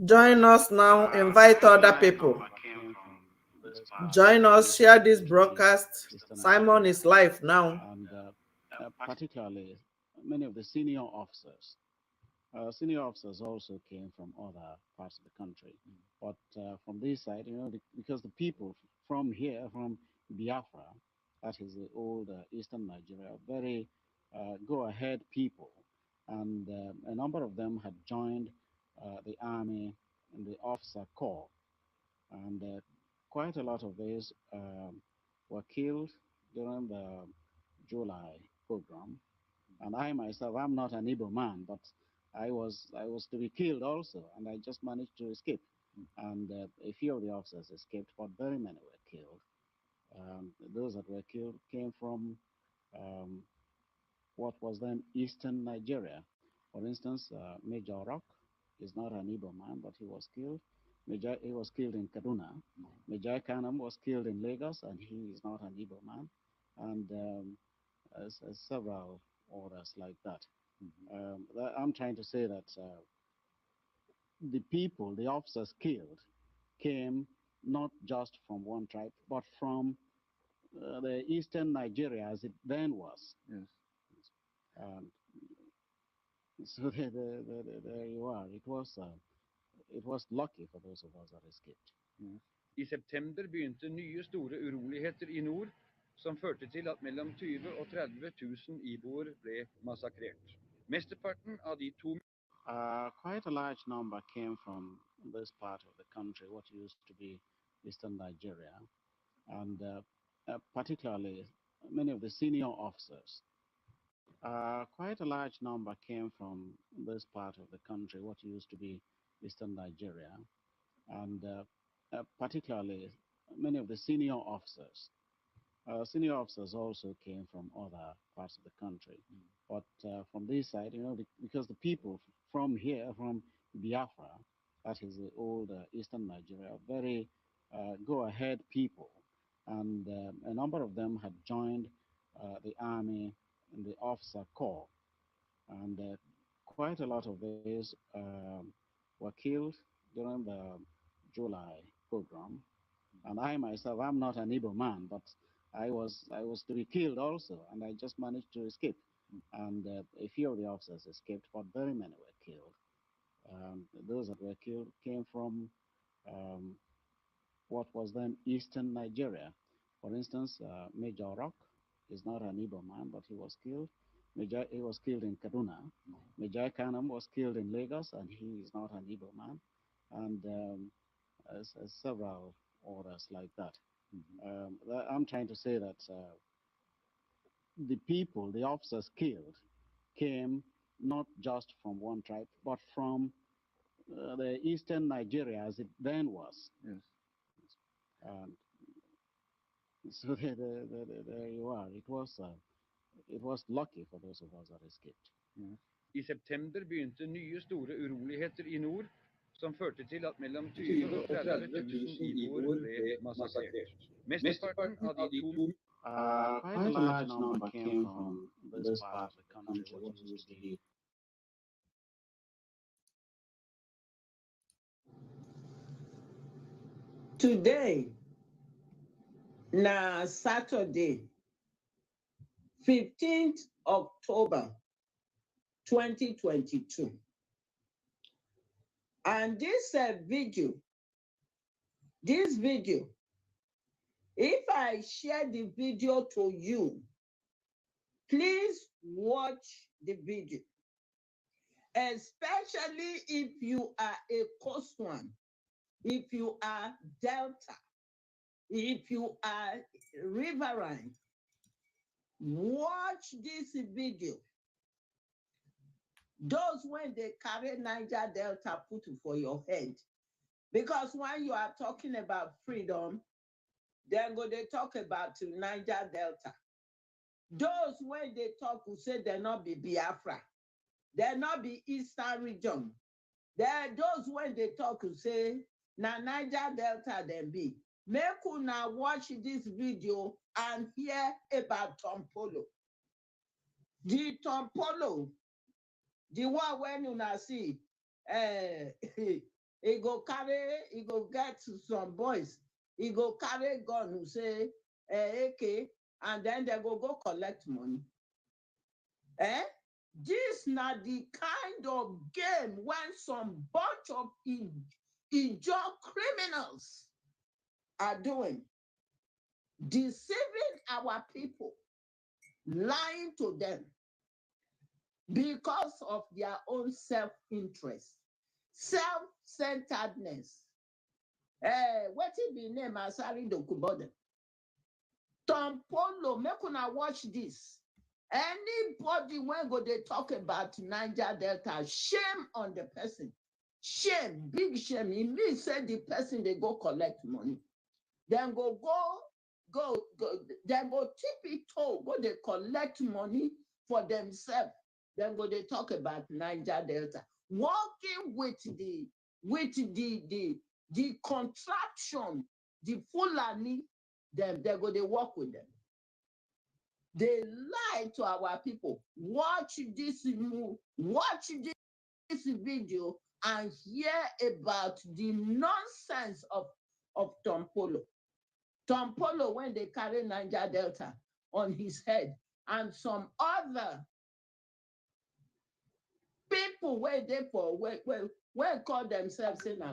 Join us now, invite other people. Join us, share this broadcast. Simon is live now. And particularly many of the senior officers. Senior officers also came from other parts of the country. But from this side, because the people from here, from Biafra, that is the old eastern Nigeria, very go-ahead people. And a number of them had joined the army and the officer corps. And quite a lot of these were killed during the July program. And I myself, I'm not an Igbo man, but I was to be killed also, and I just managed to escape. And a few of the officers escaped, but very many were killed. Those that were killed came from um, what was then Eastern Nigeria. For instance, Major Rock is not an Igbo man, but he was killed. He was killed in Kaduna. Major Kanam was killed in Lagos, and he is not an Igbo man. And as several others like that. I'm trying to say that the people, the officers killed, came not just from one tribe, but from the eastern Nigeria as it then was. Yes. Um, so there you are. It was lucky for those of us that escaped. Yes. I september begynte nye store uroligheter i nord, som førte til at mellom 20 og 30 000 iboer ble massakrert. Mesteparten av de to Quite a large number came from this part of the country, what used to be eastern Nigeria, and particularly many of the senior officers. Quite a large number came from this part of the country, what used to be eastern Nigeria, and particularly many of the senior officers. Senior officers also came from other parts of the country. But from this side, because the people from here, from Biafra, that is the old eastern Nigeria, very go-ahead people. And a number of them had joined the army and the officer corps. And quite a lot of these were killed during the July program. And I myself, I'm not an Igbo man, but I was to be killed also, and I just managed to escape. And a few of the officers escaped, but very many were killed. Those that were killed came from um, what was then Eastern Nigeria. For instance, Major Rock is not an Igbo man, but he was killed. He was killed in Kaduna. Major Kanam was killed in Lagos, and he is not an Igbo man. And as several others like that. I'm trying to say that the people, the officers killed, came not just from one tribe, but from the eastern Nigeria as it then was. Yes. And so there you are. It was lucky for those of us that escaped. Yes. I september begynte nye store uroligheter i nord, som førte til at mellom 20 og 30 000 iboer ble massakrert. Mesteparten av de to Quite a large number came from this part of the country, what used to be. Today, na Saturday, 15th October 2022. And this video, if I share the video to you, please watch the video, especially if you are a coast one, if you are Delta, if you are riverine. Watch this video. Those when they carry Niger Delta put for your head. Because when you are talking about freedom, then they talk about Niger Delta. Those when they talk will say they not be Biafra. They not be Eastern region. Those when they talk will say na Niger Delta then be. Make una watch this video and hear about Tom Polo. The Tom Polo, the one when una see He go get some boys. He go carry gun who say AK, and then they go collect money. This not the kind of game when some bunch of injured criminals are doing, deceiving our people, lying to them because of their own self-interest, self-centeredness. What is the name? Asari Dokubode. Tom Polo, make una watch this. Anybody when go they talk about Niger Delta, shame on the person. Shame, big shame. It means say the person they go collect money. Then go, then go tippy toe, go they collect money for themselves. Then go they talk about Niger Delta. Working with the contraption, the Fulani, them they go they work with them. They lie to our people. Watch this video and hear about the nonsense of Tom Polo. Tom Polo, when they carry Niger Delta on his head, and some other people where they for where call themselves in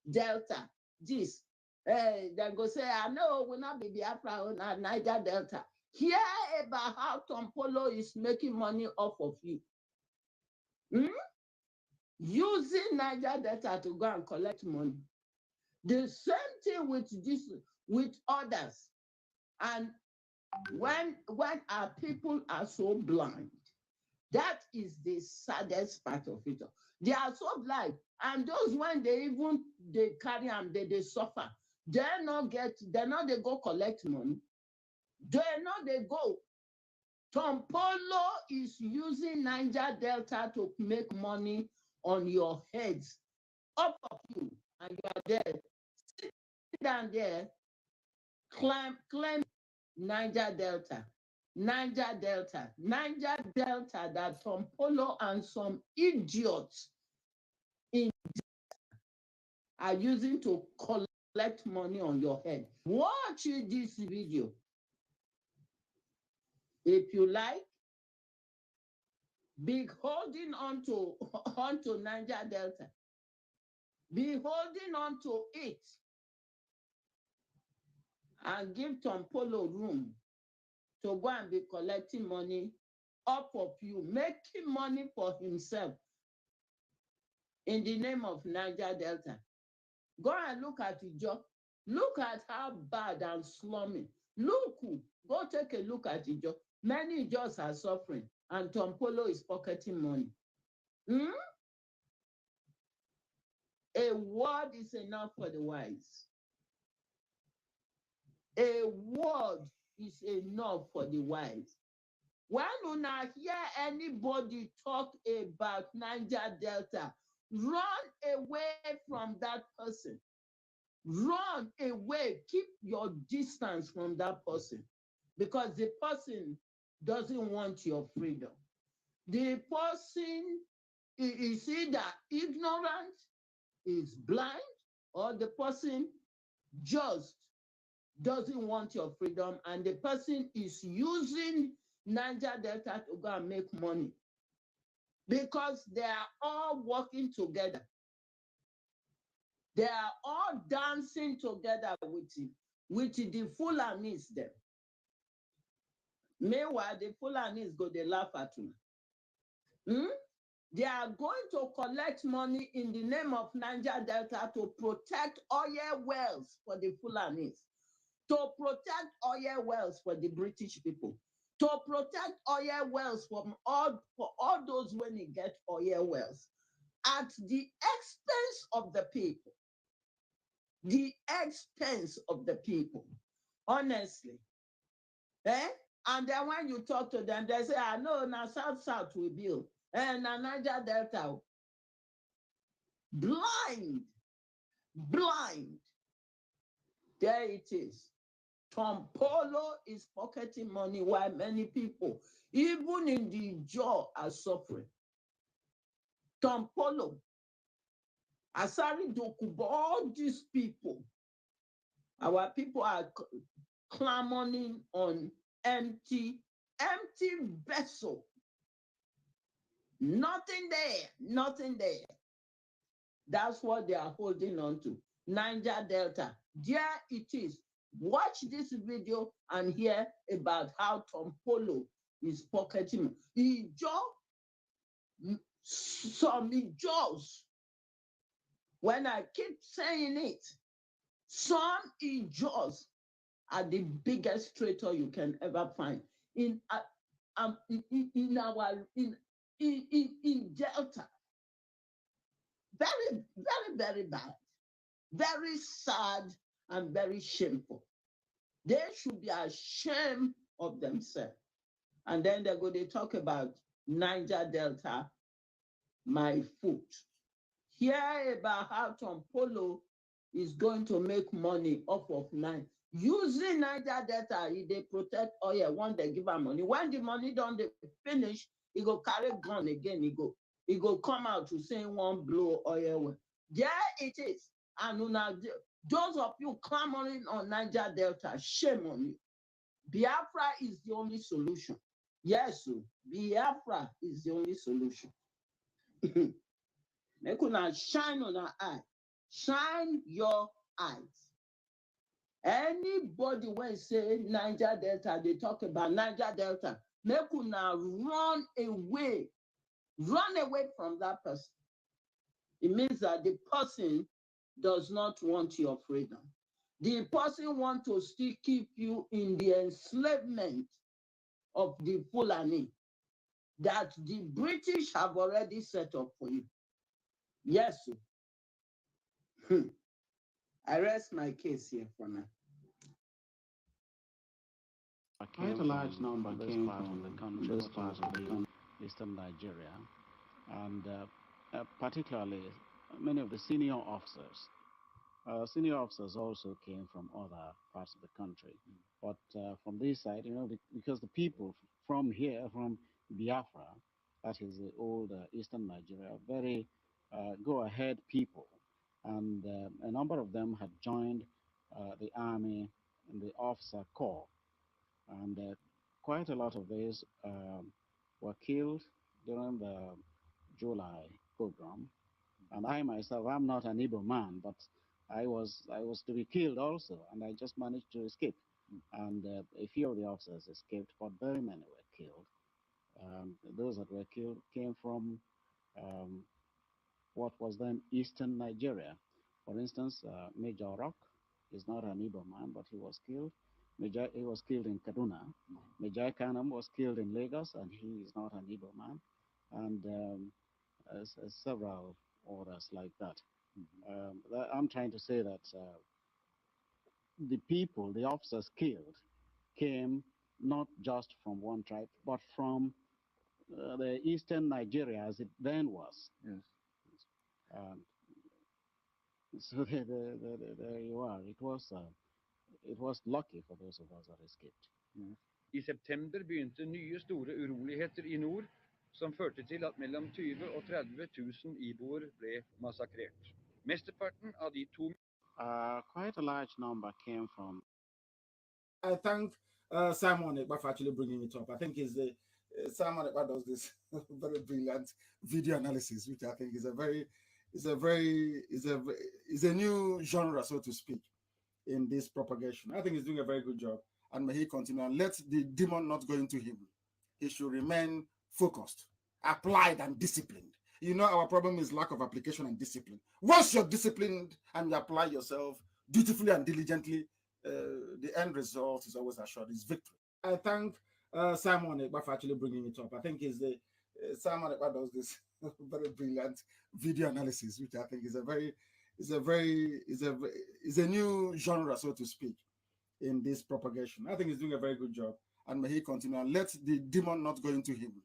Delta, this. They go say, I know will not be Biafra or Niger Delta. Hear about how Tom Polo is making money off of you. Using Niger Delta to go and collect money. The same thing with others. And when our people are so blind, that is the saddest part of it. They are so blind. And those when they carry and they suffer, they go collect money. They go. Tom Polo is using Niger Delta to make money on your heads, up of you, and you are there. Sit down there, claim Niger Delta. Niger Delta that Tom Polo and some idiots are using to collect money on your head. Watch this video. If you like, be holding on to Niger Delta. Be holding on to it and give Tom Polo room to go and be collecting money up of you, making money for himself in the name of Niger Delta. Go and look at Ijo. Look at how bad and slummy. Go take a look at Ijo. Many Ijos are suffering, and Tom Polo is pocketing money. A word is enough for the wise. A word is enough for the wise. When you not hear anybody talk about Niger Delta, run away from that person. Run away. Keep your distance from that person, because the person doesn't want your freedom. The person is either ignorant, is blind, or the person just doesn't want your freedom, and the person is using Niger Delta to go and make money, because they are all working together. They are all dancing together with the Fulanis them. Meanwhile, the Fulanis go, they laugh at you. They are going to collect money in the name of Niger Delta to protect oil wells for the Fulanis, to protect oil wells for the British people, to protect oil wells for all those when they get oil wells, at the expense of the people. The expense of the people, honestly. And then when you talk to them, they say, I know, now South will build. And now Niger Delta. Blind. There it is. Tom Polo is pocketing money while many people, even in the jaw, are suffering. Tom Polo. Asari Dokubo, all these people, our people are clamoring on empty vessel. Nothing there, nothing there. That's what they are holding on to. Niger Delta. There it is. Watch this video and hear about how Tom Polo is pocketing. Some Ijos. When I keep saying it, some Ijos are the biggest traitor you can ever find in our in Delta. Very, very, very bad, very sad, and very shameful. They should be ashamed of themselves. And then they're going to talk about Niger Delta, my foot. Hear about how Tom Polo is going to make money off of nine. Using Niger Delta, they protect oil. When they give her money, when the money don't finish, he go carry gun again. He go come out to say one blow oil. There it is. And now those of you clamoring on Niger Delta, shame on you. Biafra is the only solution. Yes, Biafra is the only solution. They could not shine on our eye. Shine your eyes. Anybody when say Niger Delta, they talk about Niger Delta. They could not run away from that person. It means that the person does not want your freedom. The person wants to still keep you in the enslavement of the Fulani that the British have already set up for you. Yes. I rest my case here for now. Quite a large number came from the country, this part of the eastern Nigeria, and particularly many of the senior officers. Senior officers also came from other parts of the country, but from this side, because the people from here, from Biafra, that is the old eastern Nigeria, very go-ahead people, and a number of them had joined the army in the officer corps, and quite a lot of these were killed during the July program. And I myself, I'm not an Igbo man, but I was to be killed also, and I just managed to escape. And a few of the officers escaped, but very many were killed. Those that were killed came from um, what was then Eastern Nigeria. For instance, Major Rock is not an Igbo man, but he was killed. He was killed in Kaduna. Major Kanam was killed in Lagos, and he is not an Igbo man. And several others like that. I'm trying to say that the people, the officers killed, came not just from one tribe, but from the eastern Nigeria as it then was. Yes. So there you are. It was lucky for those of us that escaped. I september begynte nye store uroligheter i nord, som førte til at mellom 20 og 30 000 iboer ble massakrert. Mesteparten av de to Quite a large number came from. I thank Simon Ekpa for actually bringing it up. I think is the Simon Ekpa does this very brilliant video analysis, which I think is a new genre, so to speak, in this propagation. I think he's doing a very good job, and may he continue. And let the demon not go into him. He should remain focused, applied, and disciplined. Our problem is lack of application and discipline. Once you're disciplined and you apply yourself dutifully and diligently, the end result is always assured, is victory. I thank Simon Ekpa for actually bringing it up. I think is the Simon Ekpa does this very brilliant video analysis, which I think is a new genre, so to speak, in this propagation. I think he's doing a very good job, and may he continue. And let the demon not go into him.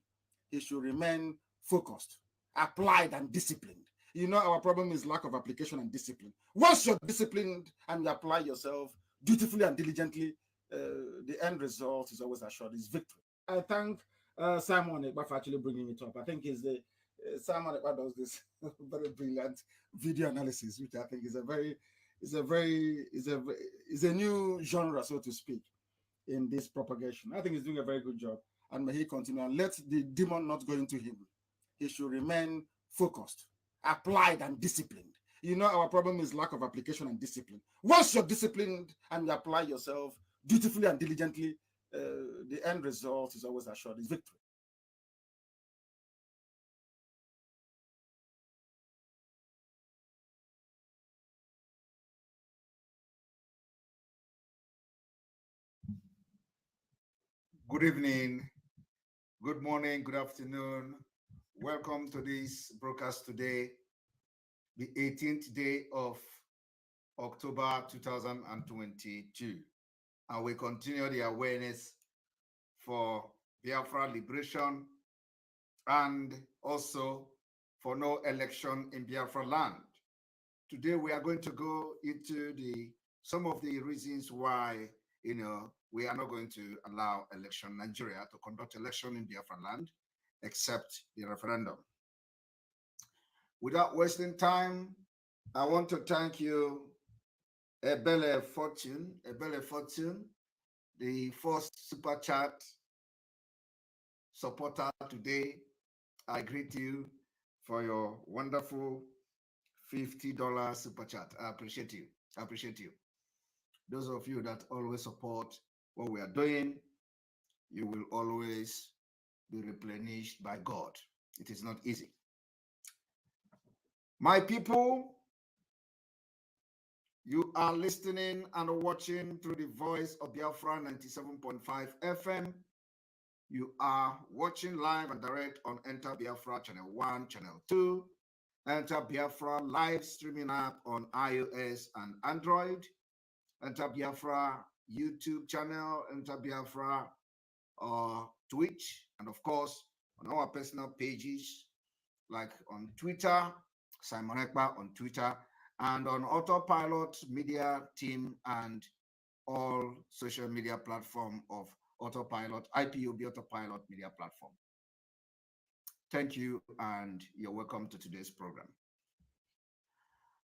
He should remain focused, applied, and disciplined. Our problem is lack of application and discipline. Once you're disciplined and you apply yourself dutifully and diligently, the end result is always assured, is victory. I thank Simon Ekpa for actually bringing it up. I think is the Simon Ekpa does this very brilliant video analysis, which I think is a very, is a very, is a new genre, so to speak, in this propagation. I think he's doing a very good job, and may he continue. And let the demon not go into him. He should remain focused, applied, and disciplined. You know, our problem is lack of application and discipline. Once you're disciplined and you apply yourself dutifully and diligently, the end result is always assured, is victory. Good evening, good morning, good afternoon. Welcome to this broadcast today, the 18th day of October 2022. And we continue the awareness for Biafra liberation and also for no election in Biafra land. Today we are going to go into some of the reasons why we are not going to allow election Nigeria to conduct election in Biafra land, except the referendum. Without wasting time, I want to thank you, Ebele Fortune, the first super chat supporter today. I greet you for your wonderful $50 super chat. I appreciate you. I appreciate you. Those of you that always support what we are doing, you will always be replenished by God. It is not easy. My people, you are listening and watching through the voice of Biafra 97.5 FM. You are watching live and direct on Enter Biafra Channel 1, Channel 2, Enter Biafra live streaming app on iOS and Android, Enter Biafra YouTube channel, Enter Biafra Twitch, and of course on our personal pages like on Twitter, Simon Ekpa on Twitter, and on Autopilot Media Team and all social media platform of Autopilot, IPOB Autopilot Media Platform. Thank you, and you're welcome to today's program.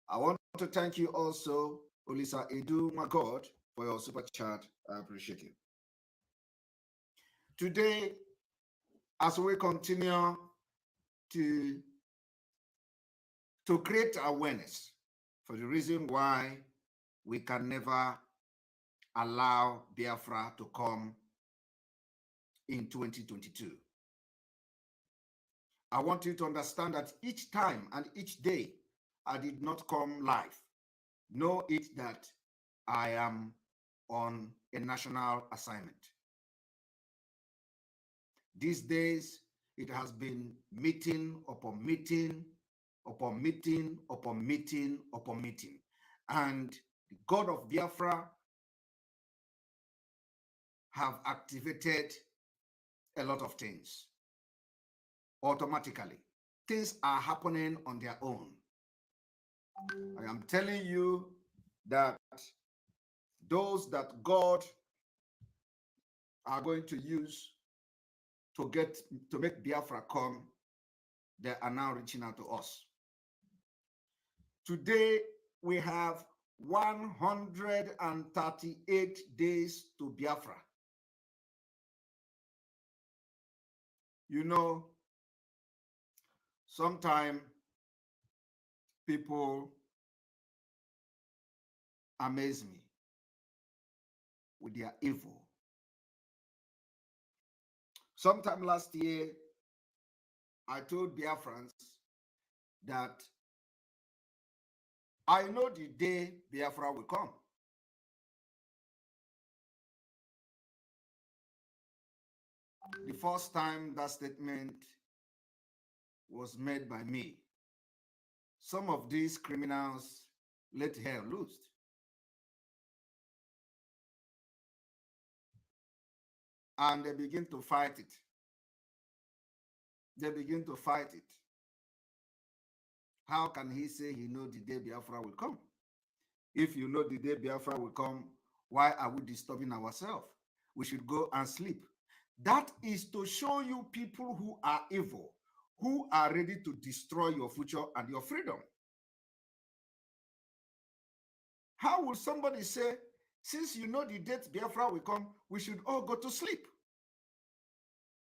I want to thank you also, Olisa Edu, my God, for your super chat. I appreciate you. Today, as we continue to create awareness for the reason why we can never allow Biafra to come in 2022. I want you to understand that each time and each day I did not come live, know it that I am on a national assignment. These days, it has been meeting upon meeting, upon meeting, upon meeting, upon meeting. And the God of Biafra have activated a lot of things automatically. Things are happening on their own. I am telling you that those that God are going to use to make Biafra come, they are now reaching out to us. Today, we have 138 days to Biafra. You know, sometimes people amaze me with their evil. Sometime last year, I told Biafrans that I know the day Biafra will come. The first time that statement was made by me, some of these criminals let hell loose. And they begin to fight it. They begin to fight it. How can he say he knows the day Biafra will come? If you know the day Biafra will come, why are we disturbing ourselves? We should go and sleep. That is to show you people who are evil, who are ready to destroy your future and your freedom. How will somebody say, since you know the date Biafra will come, we should all go to sleep?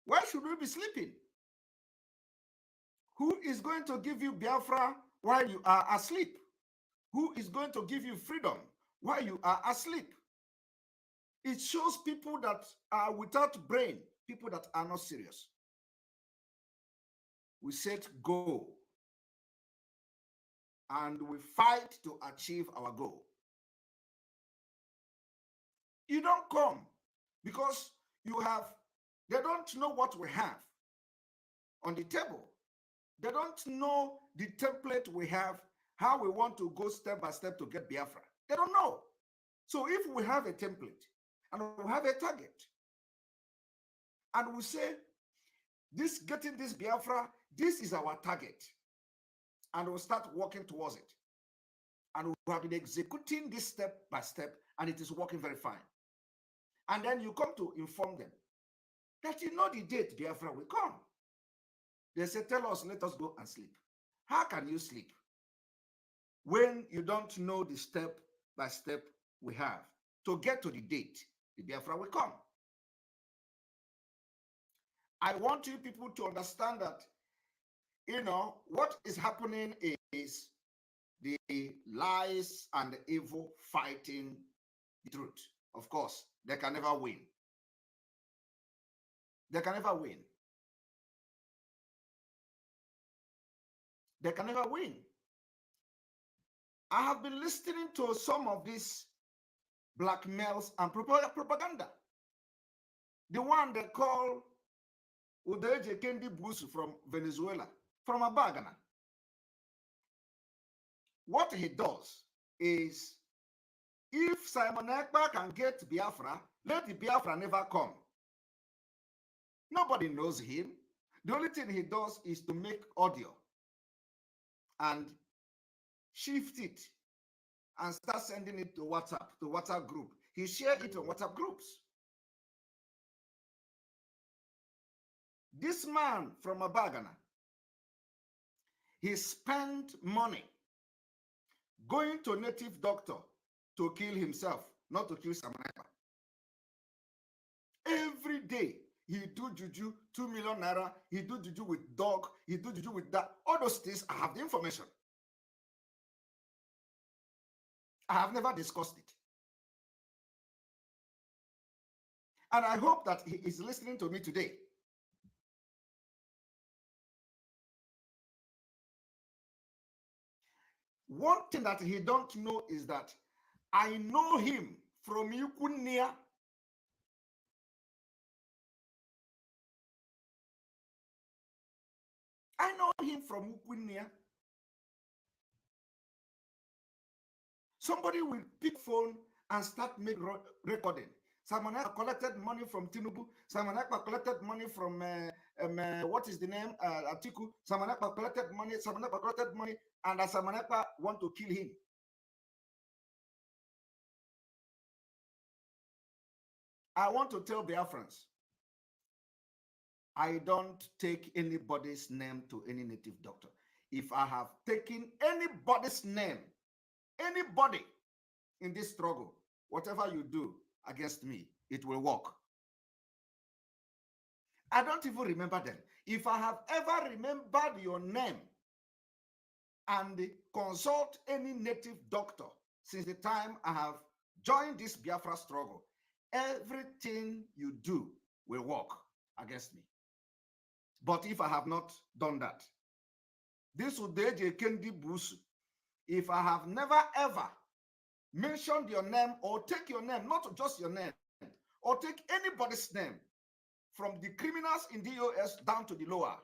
Why should we be sleeping? Who is going to give you Biafra while you are asleep? Who is going to give you freedom while you are asleep? It shows people that are without brain, people that are not serious. We set go and we fight to achieve our goal. You don't come because they don't know what we have on the table. They don't know the template we have, how we want to go step by step to get Biafra. They don't know. So if we have a template and we have a target, and we say, getting this Biafra, this is our target, and we'll start working towards it. And we have been executing this step by step, and it is working very fine. And then you come to inform them that you know the date Biafra will come. They say, tell us, let us go and sleep. How can you sleep when you don't know the step by step we have to get to the date the Biafra will come? I want you people to understand that, what is happening is the lies and the evil fighting the truth. Of course, they can never win. They can never win. They can never win. I have been listening to some of these blackmails and propaganda. The one they call Udeje Kendi Busu from Venezuela, from Abagana. What he does is, if Simon Ekpa can get Biafra, let the Biafra never come. Nobody knows him. The only thing he does is to make audio and shift it and start sending it to WhatsApp group. He shared it on WhatsApp groups. This man from Abagana, he spent money going to native doctor to kill himself, not to kill Samanaipa. Every day, he do juju, 2 million naira, he do juju with dog, he do juju with that. All those things, I have the information. I have never discussed it. And I hope that he is listening to me today. One thing that he don't know is that I know him from Yukunia. I know him from Yukunia. Somebody will pick phone and start make recording. Simon Ekpa collected money from Tinubu. Simon Ekpa collected money from what is the name? Atiku. Simon Ekpa collected money. Simon Ekpa collected money, and Simon Ekpa want to kill him. I want to tell Biafrans, I don't take anybody's name to any native doctor. If I have taken anybody's name, anybody in this struggle, whatever you do against me, it will work. I don't even remember them. If I have ever remembered your name and consult any native doctor since the time I have joined this Biafra struggle, everything you do will work against me. But if I have not done that, this Udeje Kendi Busu, if I have never ever mentioned your name or take your name, not just your name, or take anybody's name, from the criminals in DOS down to the lower,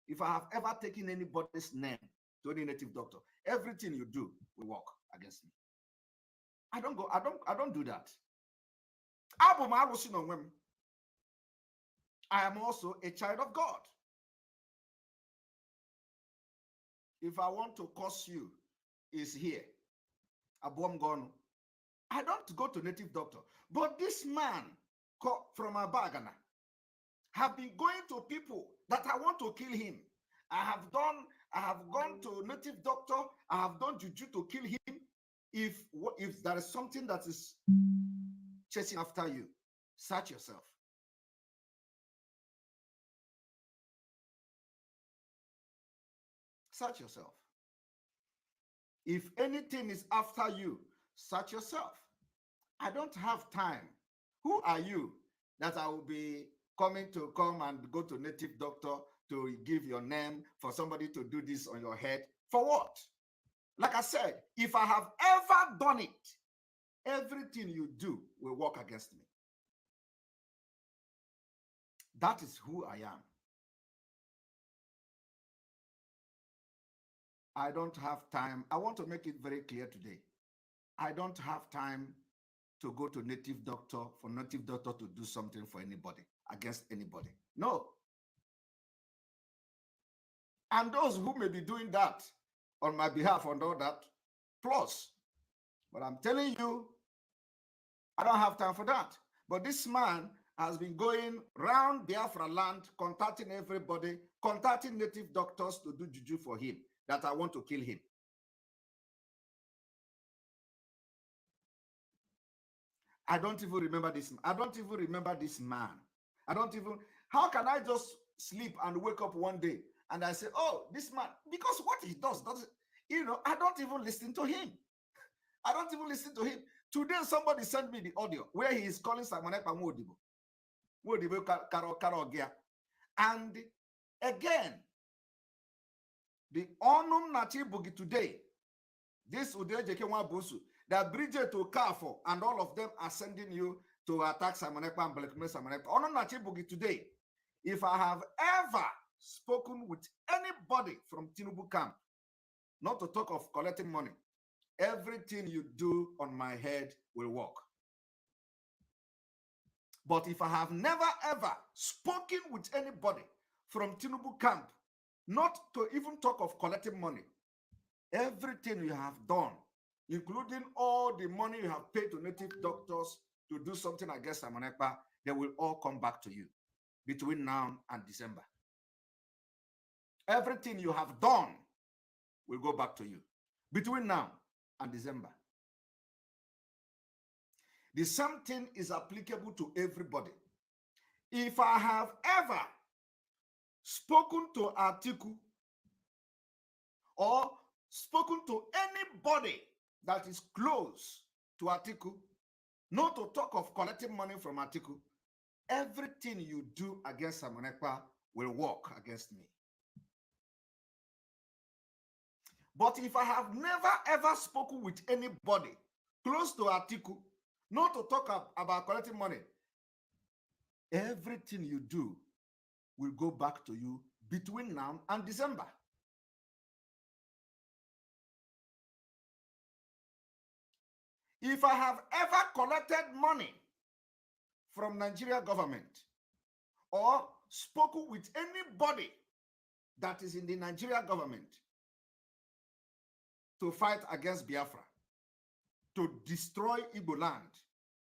if I have ever taken anybody's name to any native doctor, everything you do will work against me. I don't do that. I am also a child of God. If I want to curse you, is here. I don't go to native doctor. But this man from Abagana have been going to people that I want to kill him. I have gone to native doctor, I have done juju to kill him. If there is something that is chasing after you, search yourself. Search yourself. If anything is after you, search yourself. I don't have time. Who are you that I will be coming to come and go to native doctor to give your name for somebody to do this on your head? For what? Like I said, if I have ever done it, everything you do will work against me. That is who I am. I don't have time. I want to make it very clear today. I don't have time to go to native doctor for native doctor to do something for anybody, against anybody. No. And those who may be doing that on my behalf and all that, plus. But I'm telling you, I don't have time for that. But this man has been going round Biafra land, contacting everybody, contacting native doctors to do juju for him, that I want to kill him. I don't even remember this. I don't even remember this man. I don't even. How can I just sleep and wake up one day and I say, "Oh, this man," because what he does, I don't even listen to him. I don't even listen to him. Today, somebody sent me the audio where he is calling Simon Ekpa Modibo. And again, the Onum Nachi Bugi today, this Udejeke Busu, that Bridget Okafo and all of them are sending you to attack Simon Ekpa and blackmail Simon Ekpa. Onum Nachi Bugi today, if I have ever spoken with anybody from Tinubu camp, not to talk of collecting money, everything you do on my head will work. But if I have never ever spoken with anybody from Tinubu camp, not to even talk of collecting money, everything you have done, including all the money you have paid to native doctors to do something against Simon Ekpa, they will all come back to you between now and December. Everything you have done will go back to you between now and December. The same thing is applicable to everybody. If I have ever spoken to Atiku or spoken to anybody that is close to Atiku, not to talk of collecting money from Atiku, everything you do against Simon Ekpa will work against me. But if I have never ever spoken with anybody close to Atiku, not to talk about collecting money, everything you do will go back to you between now and December. If I have ever collected money from Nigeria government or spoken with anybody that is in the Nigeria government to fight against Biafra, to destroy Igbo land,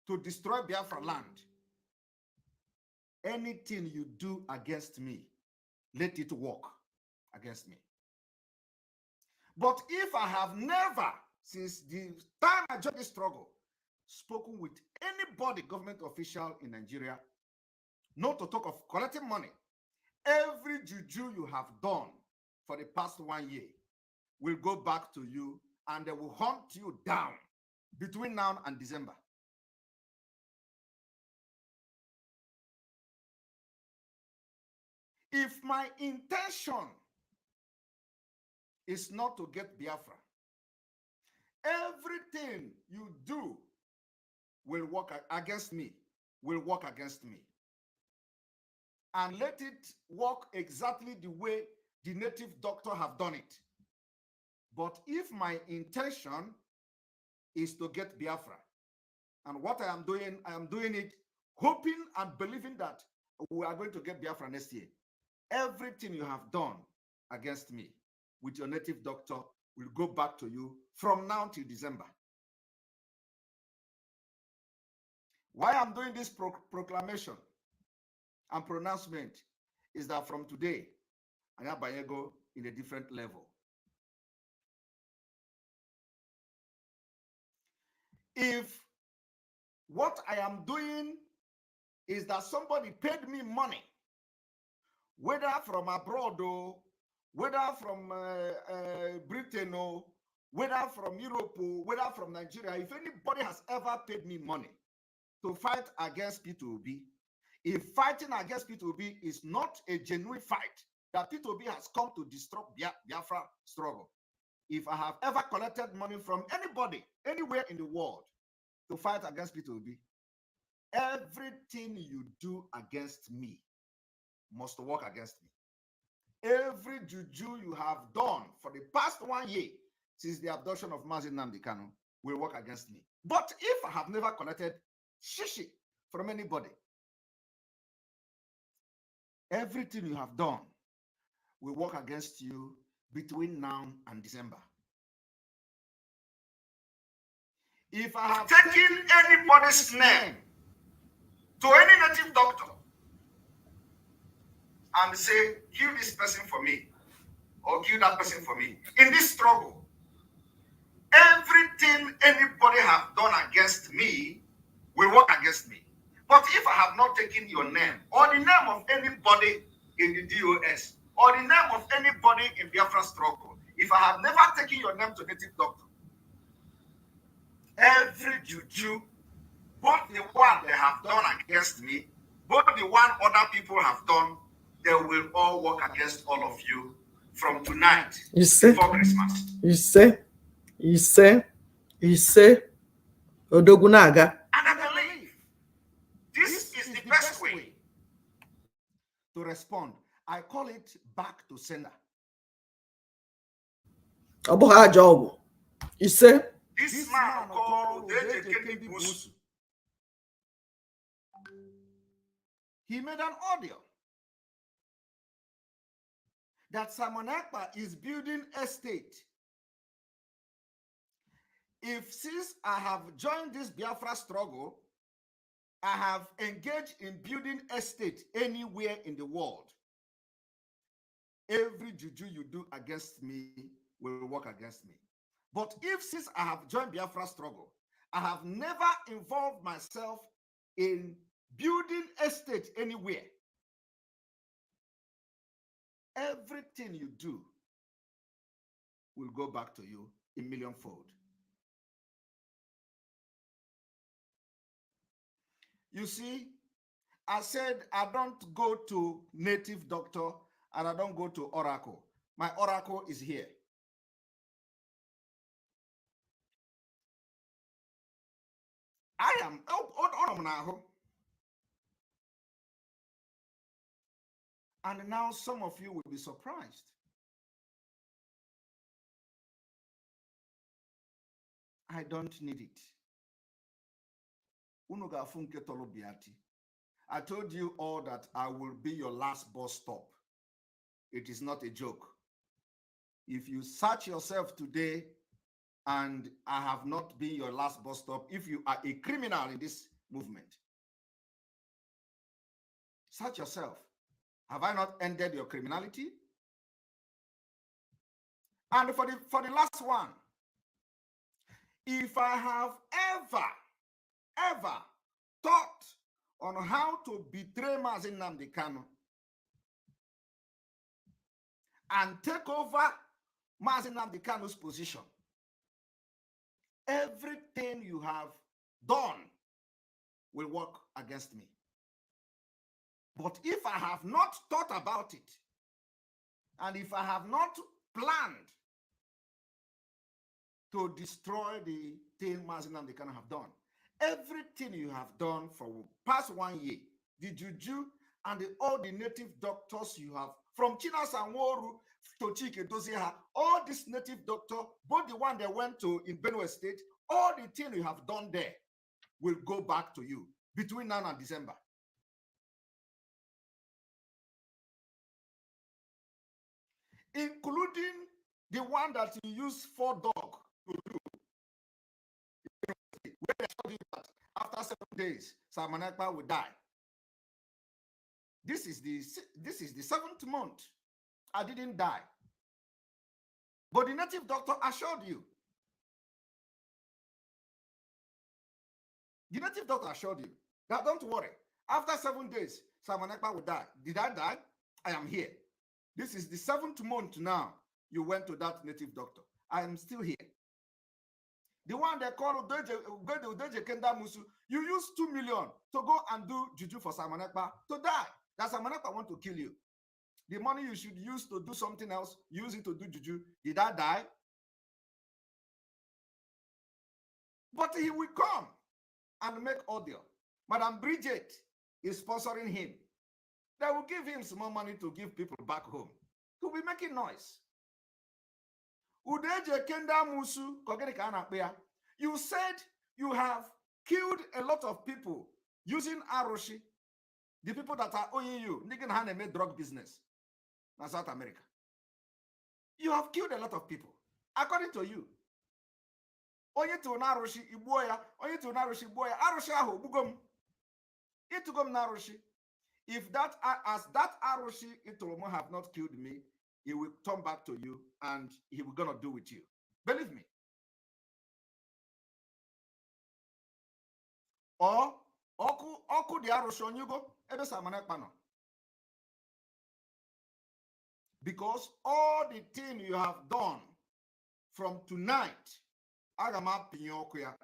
to destroy Biafra land, anything you do against me, let it work against me. But if I have never, since the time I joined this struggle, spoken with anybody, government official in Nigeria, not to talk of collecting money, every juju you have done for the past 1 year will go back to you and they will hunt you down between now and December. If my intention is not to get Biafra, everything you do will work against me, And let it work exactly the way the native doctor have done it. But if my intention is to get Biafra, and what I am doing it hoping and believing that we are going to get Biafra next year. Everything you have done against me with your native doctor will go back to you from now till December. Why I'm doing this proclamation and pronouncement is that from today, and Abayego in a different level. If what I am doing is that somebody paid me money, whether from abroad or whether from Britain or whether from Europe or whether from Nigeria, if anybody has ever paid me money to fight against P2B, if fighting against P2B is not a genuine fight, that P2B has come to disrupt Biafra struggle, if I have ever collected money from anybody, anywhere in the world, to fight against P2B, everything you do against me must work against me. Every juju you have done for the past 1 year since the abduction of Mazi Nnamdi Kanu will work against me. But if I have never collected shishi from anybody, everything you have done will work against you between now and December. If I have taken anybody's name to any native doctor and say, kill this person for me, or kill that person for me, in this struggle, everything anybody have done against me will work against me. But if I have not taken your name, or the name of anybody in the DOS, or the name of anybody in Biafra struggle, if I have never taken your name to native doctor, every juju, both the one they have done against me, both the one other people have done, they will all work against all of you from tonight before Christmas. You say, Odogunaga. And I believe this is the best way to respond. I call it back to sender. You say, this man called Odeje Busu, he made an audio that Simon Ekpa is building estate. Since I have joined this Biafra struggle, I have engaged in building estate anywhere in the world, every juju you do against me will work against me. But since I have joined Biafra struggle, I have never involved myself in building estate anywhere, everything you do will go back to you in millionfold. You see, I said I don't go to native doctor and I don't go to oracle. My oracle is here. I am now. And now some of you will be surprised. I don't need it. I told you all that I will be your last bus stop. It is not a joke. If you search yourself today and I have not been your last bus stop, if you are a criminal in this movement, search yourself. Have I not ended your criminality? And for the last one, if I have ever thought on how to betray Mazi Nnamdi Kanu and take over Mazi Nnamdi Kanu's position, everything you have done will work against me. But if I have not thought about it, and if I have not planned to destroy the thing Mazi Nnamdi Kanu have done, everything you have done for past 1 year, the juju and all the native doctors you have, from China Sanworu to Chike Doziha, all these native doctors, both the one that went to in Benue State, all the thing you have done there will go back to you between now and December. Including the one that you use for dog to do. Where they told you that after 7 days, Simon Ekpa will die. This is the 7th month I didn't die. But the native doctor assured you. The native doctor assured you that don't worry. After 7 days, Simon Ekpa will die. Did I die? I am here. This is the 7th month now you went to that native doctor. I am still here. The one they call Udeje Kenda Musu, you use 2 million to go and do juju for Simon Ekpa to die. That Simon Ekpa want to kill you. The money you should use to do something else, use it to do juju. Did I die? But he will come and make audio. Madam Bridget is sponsoring him. They will give him some more money to give people back home. He'll be making noise. Udeje Kenda Musu, you said you have killed a lot of people using Aroshi, the people that are owing you, made drug business in South America. You have killed a lot of people, according to you. Onye to Naroshi Iboya, onye to Naroshi Boya, Aroshi aho, bugom. Itugom Naroshi. If that as that Aroshi Itolomo have not killed me, he will turn back to you and he will gonna do with you. Believe me. Or oku the Aroshi on you go, ebe Simon Ekpa no. Because all the thing you have done from tonight, agama pinyokuya.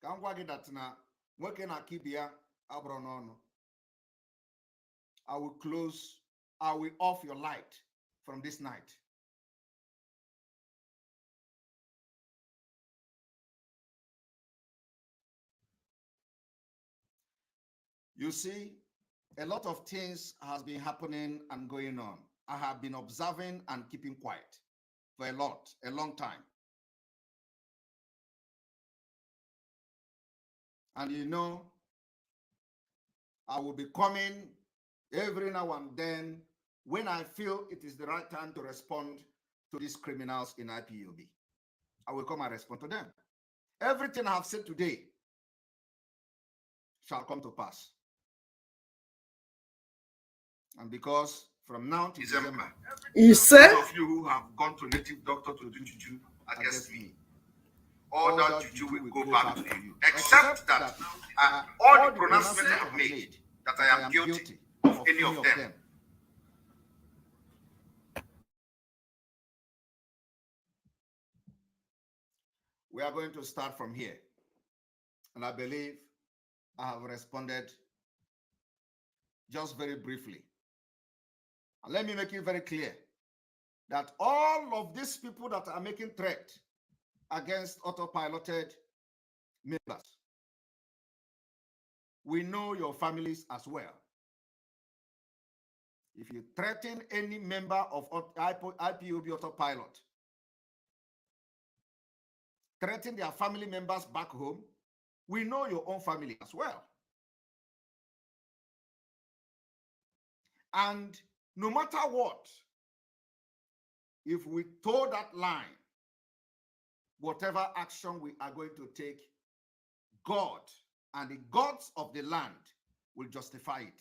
Kangwa gi that na working na kibia abronono. I will off your light from this night. You see, a lot of things has been happening and going on. I have been observing and keeping quiet for a long time. And you know, I will be coming every now and then when I feel it is the right time to respond to these criminals in IPOB. I will come and respond to them. Everything I have said today shall come to pass. And because from now to December, Those of you who have gone to native doctor to do juju against me, all that juju will go back to you. Except that all the pronouncements I have made that I am guilty of any of them. We are going to start from here. And I believe I have responded just very briefly. And let me make it very clear that all of these people that are making threat against autopiloted members, we know your families as well. If you threaten any member of IPOB autopilot, threaten their family members back home, we know your own family as well. And no matter what, if we toe that line, whatever action we are going to take, God and the gods of the land will justify it.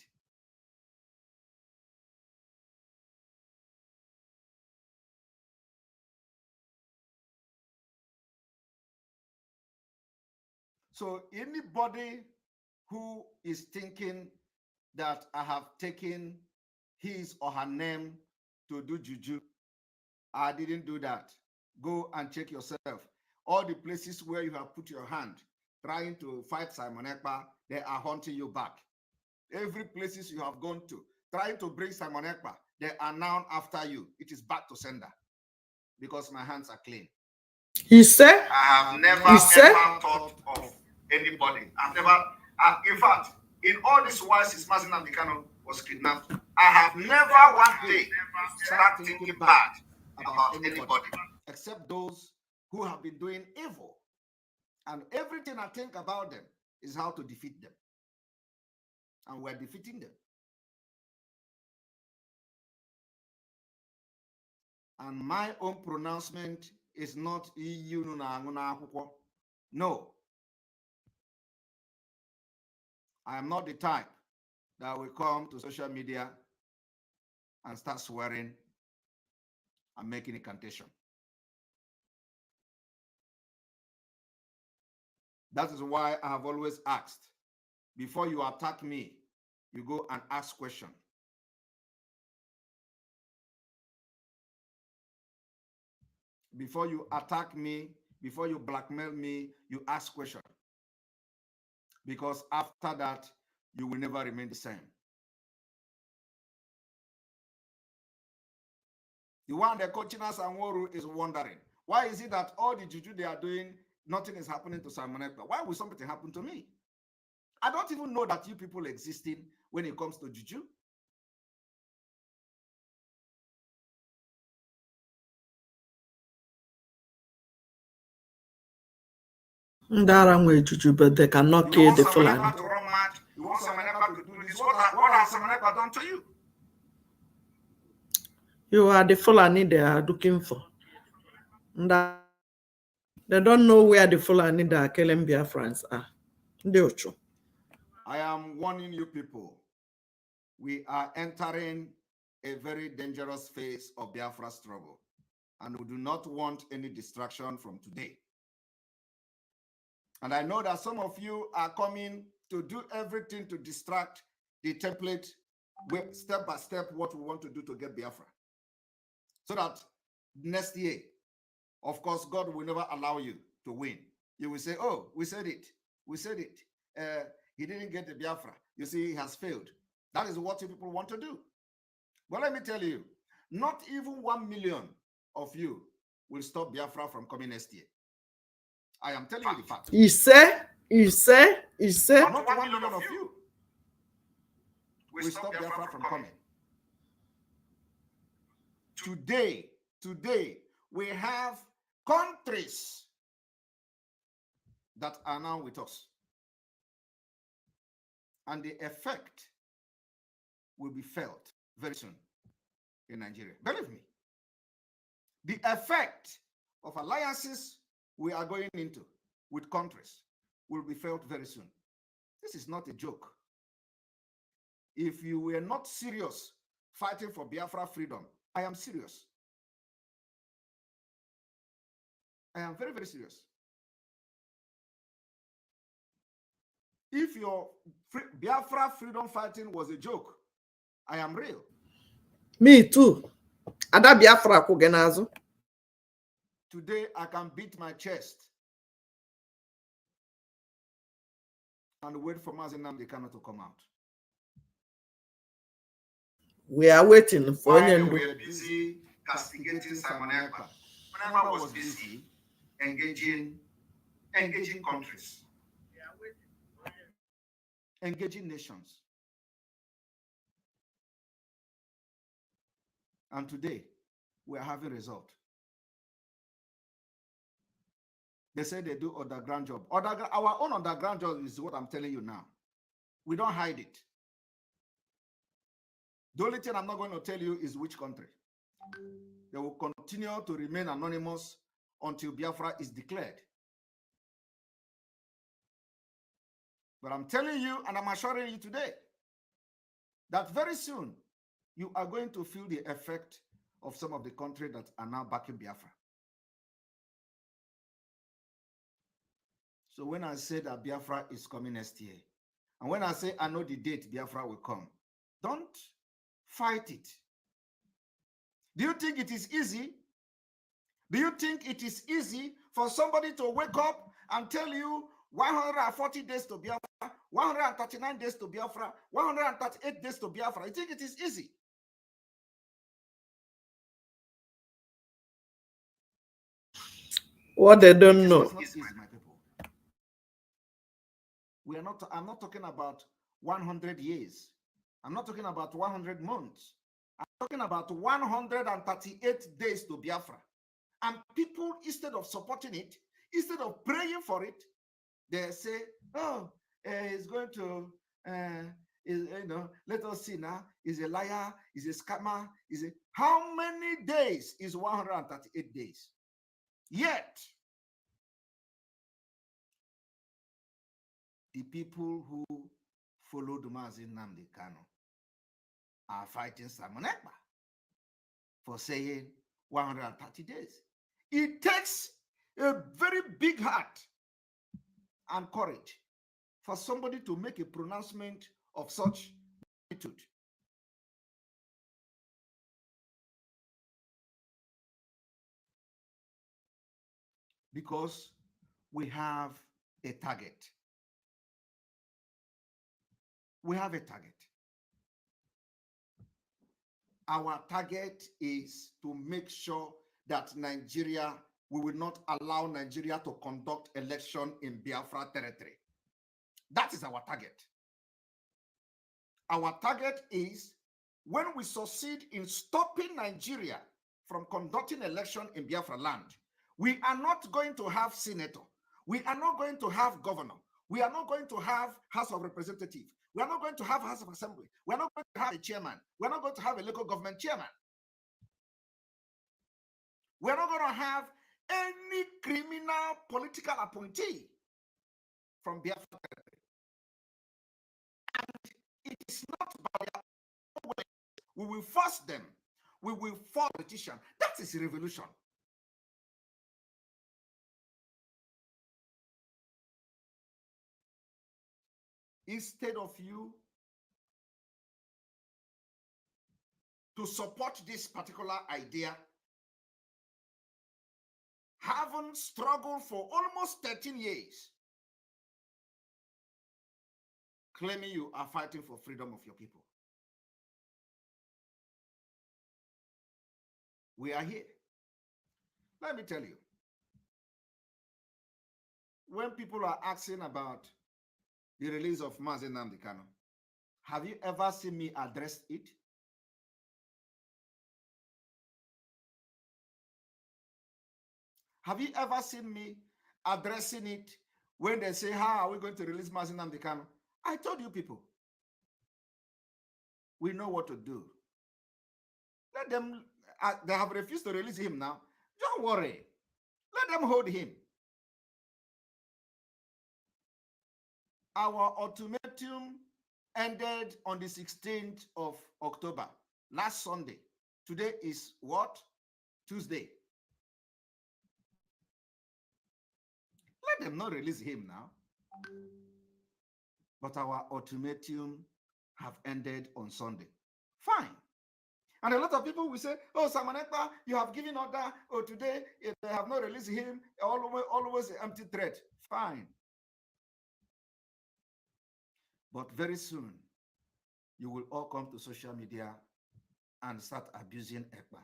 So anybody who is thinking that I have taken his or her name to do juju, I didn't do that. Go and check yourself. All the places where you have put your hand trying to fight Simon Ekpa, they are haunting you back. Every places you have gone to, trying to bring Simon Ekpa, they are now after you. It is back to sender because my hands are clean. He said, I have never ever thought of anybody. I've never, in fact, in all these while since Mazen Amdekano was kidnapped, I have never one day started thinking bad about anybody, except those who have been doing evil. And everything I think about them is how to defeat them. And we're defeating them. And my own pronouncement is not EU. No. I am not the type that will come to social media and start swearing and making incantation. That is why I have always asked, before you attack me, you go and ask question. Before you attack me, before you blackmail me, you ask question. Because after that, you will never remain the same. The one that coaching us and Woru is wondering, why is it that all the juju they are doing, nothing is happening to Simon Ekpa? Why will something happen to me? I don't even know that you people existing when it comes to juju. Ndara nwe juju, but they cannot kill the Fulani. To run mad. You want Simon Ekpa to do this? What has Simon Ekpa done to you? You are the Fulani they are looking for. They don't know where the Fulani that are killing Biafrans are. I am warning you people. We are entering a very dangerous phase of Biafra struggle, and we do not want any distraction from today. And I know that some of you are coming to do everything to distract the template, step by step, what we want to do to get Biafra. So that next year, of course, God will never allow you to win. You will say, oh, we said it. We said it. He didn't get the Biafra. You see, he has failed. That is what you people want to do. But let me tell you, not even 1 million of you will stop Biafra from coming next year. I am telling you the fact. He said. Not 1 million of you will stop Biafra from coming. Today, we have countries that are now with us. And the effect will be felt very soon in Nigeria. Believe me. The effect of alliances we are going into with countries will be felt very soon. This is not a joke. If you were not serious fighting for Biafra freedom, I am serious. I am very, very serious. If your Biafra freedom fighting was a joke, I am real. Me too. Ada Biafra kugenazu. Today, I can beat my chest and wait for Mazi Nnamdi Kanu to come out. We are waiting for While we were busy castigating Simon Ekpa, Ekpa was busy engaging countries, engaging nations. And today, we are having result. They say they do underground job. Our own underground job is what I'm telling you now. We don't hide it. The only thing I'm not going to tell you is which country. They will continue to remain anonymous until Biafra is declared. But I'm telling you, and I'm assuring you today, that very soon, you are going to feel the effect of some of the countries that are now backing Biafra. So when I say that Biafra is coming next year, and when I say I know the date Biafra will come, don't fight it. Do you think it is easy? Do you think it is easy for somebody to wake up and tell you 140 days to Biafra, 139 days to Biafra, 138 days to Biafra? You think it is easy? What they don't know. It's not easy, my people. I'm not talking about 100 years. I'm not talking about 100 months. I'm talking about 138 days to Biafra. And people, instead of supporting it, instead of praying for it, they say, oh, it's going to, let us see now. He's a liar, he's a scammer. How many days is 138 days? Yet, the people who followed Mazi Nnamdi Kanu are fighting Simon Ekpa. for saying 130 days. It takes a very big heart and courage for somebody to make a pronouncement of such magnitude. Because we have a target. We have a target. Our target is to make sure that Nigeria, we will not allow Nigeria to conduct election in Biafra territory. That is our target. Our target is when we succeed in stopping Nigeria from conducting election in Biafra land, we are not going to have senator. We are not going to have governor. We are not going to have House of Representatives. We are not going to have House of Assembly. We are not going to have a chairman. We are not going to have a local government chairman. We are not going to have any criminal political appointee from Biafra territory. And it is not by their own way. We will force them. We will force politicians. That is revolution. Instead of you to support this particular idea, having struggled for almost 13 years, claiming you are fighting for freedom of your people. We are here. Let me tell you, when people are asking about the release of Mazi Nnamdi Kanu, have you ever seen me address it? Have you ever seen me addressing it when they say, how are we going to release Mazi Nnamdi Kanu? I told you people, we know what to do. Let them, they have refused to release him now. Don't worry. Let them hold him. Our ultimatum ended on the 16th of October, last Sunday. Today is what? Tuesday. Let them not release him now. But our ultimatum have ended on Sunday. Fine. And a lot of people will say, oh, Simon Ekpa, you have given order. Oh, today they have not released him. Always an empty threat. Fine. But very soon, you will all come to social media and start abusing Ekpa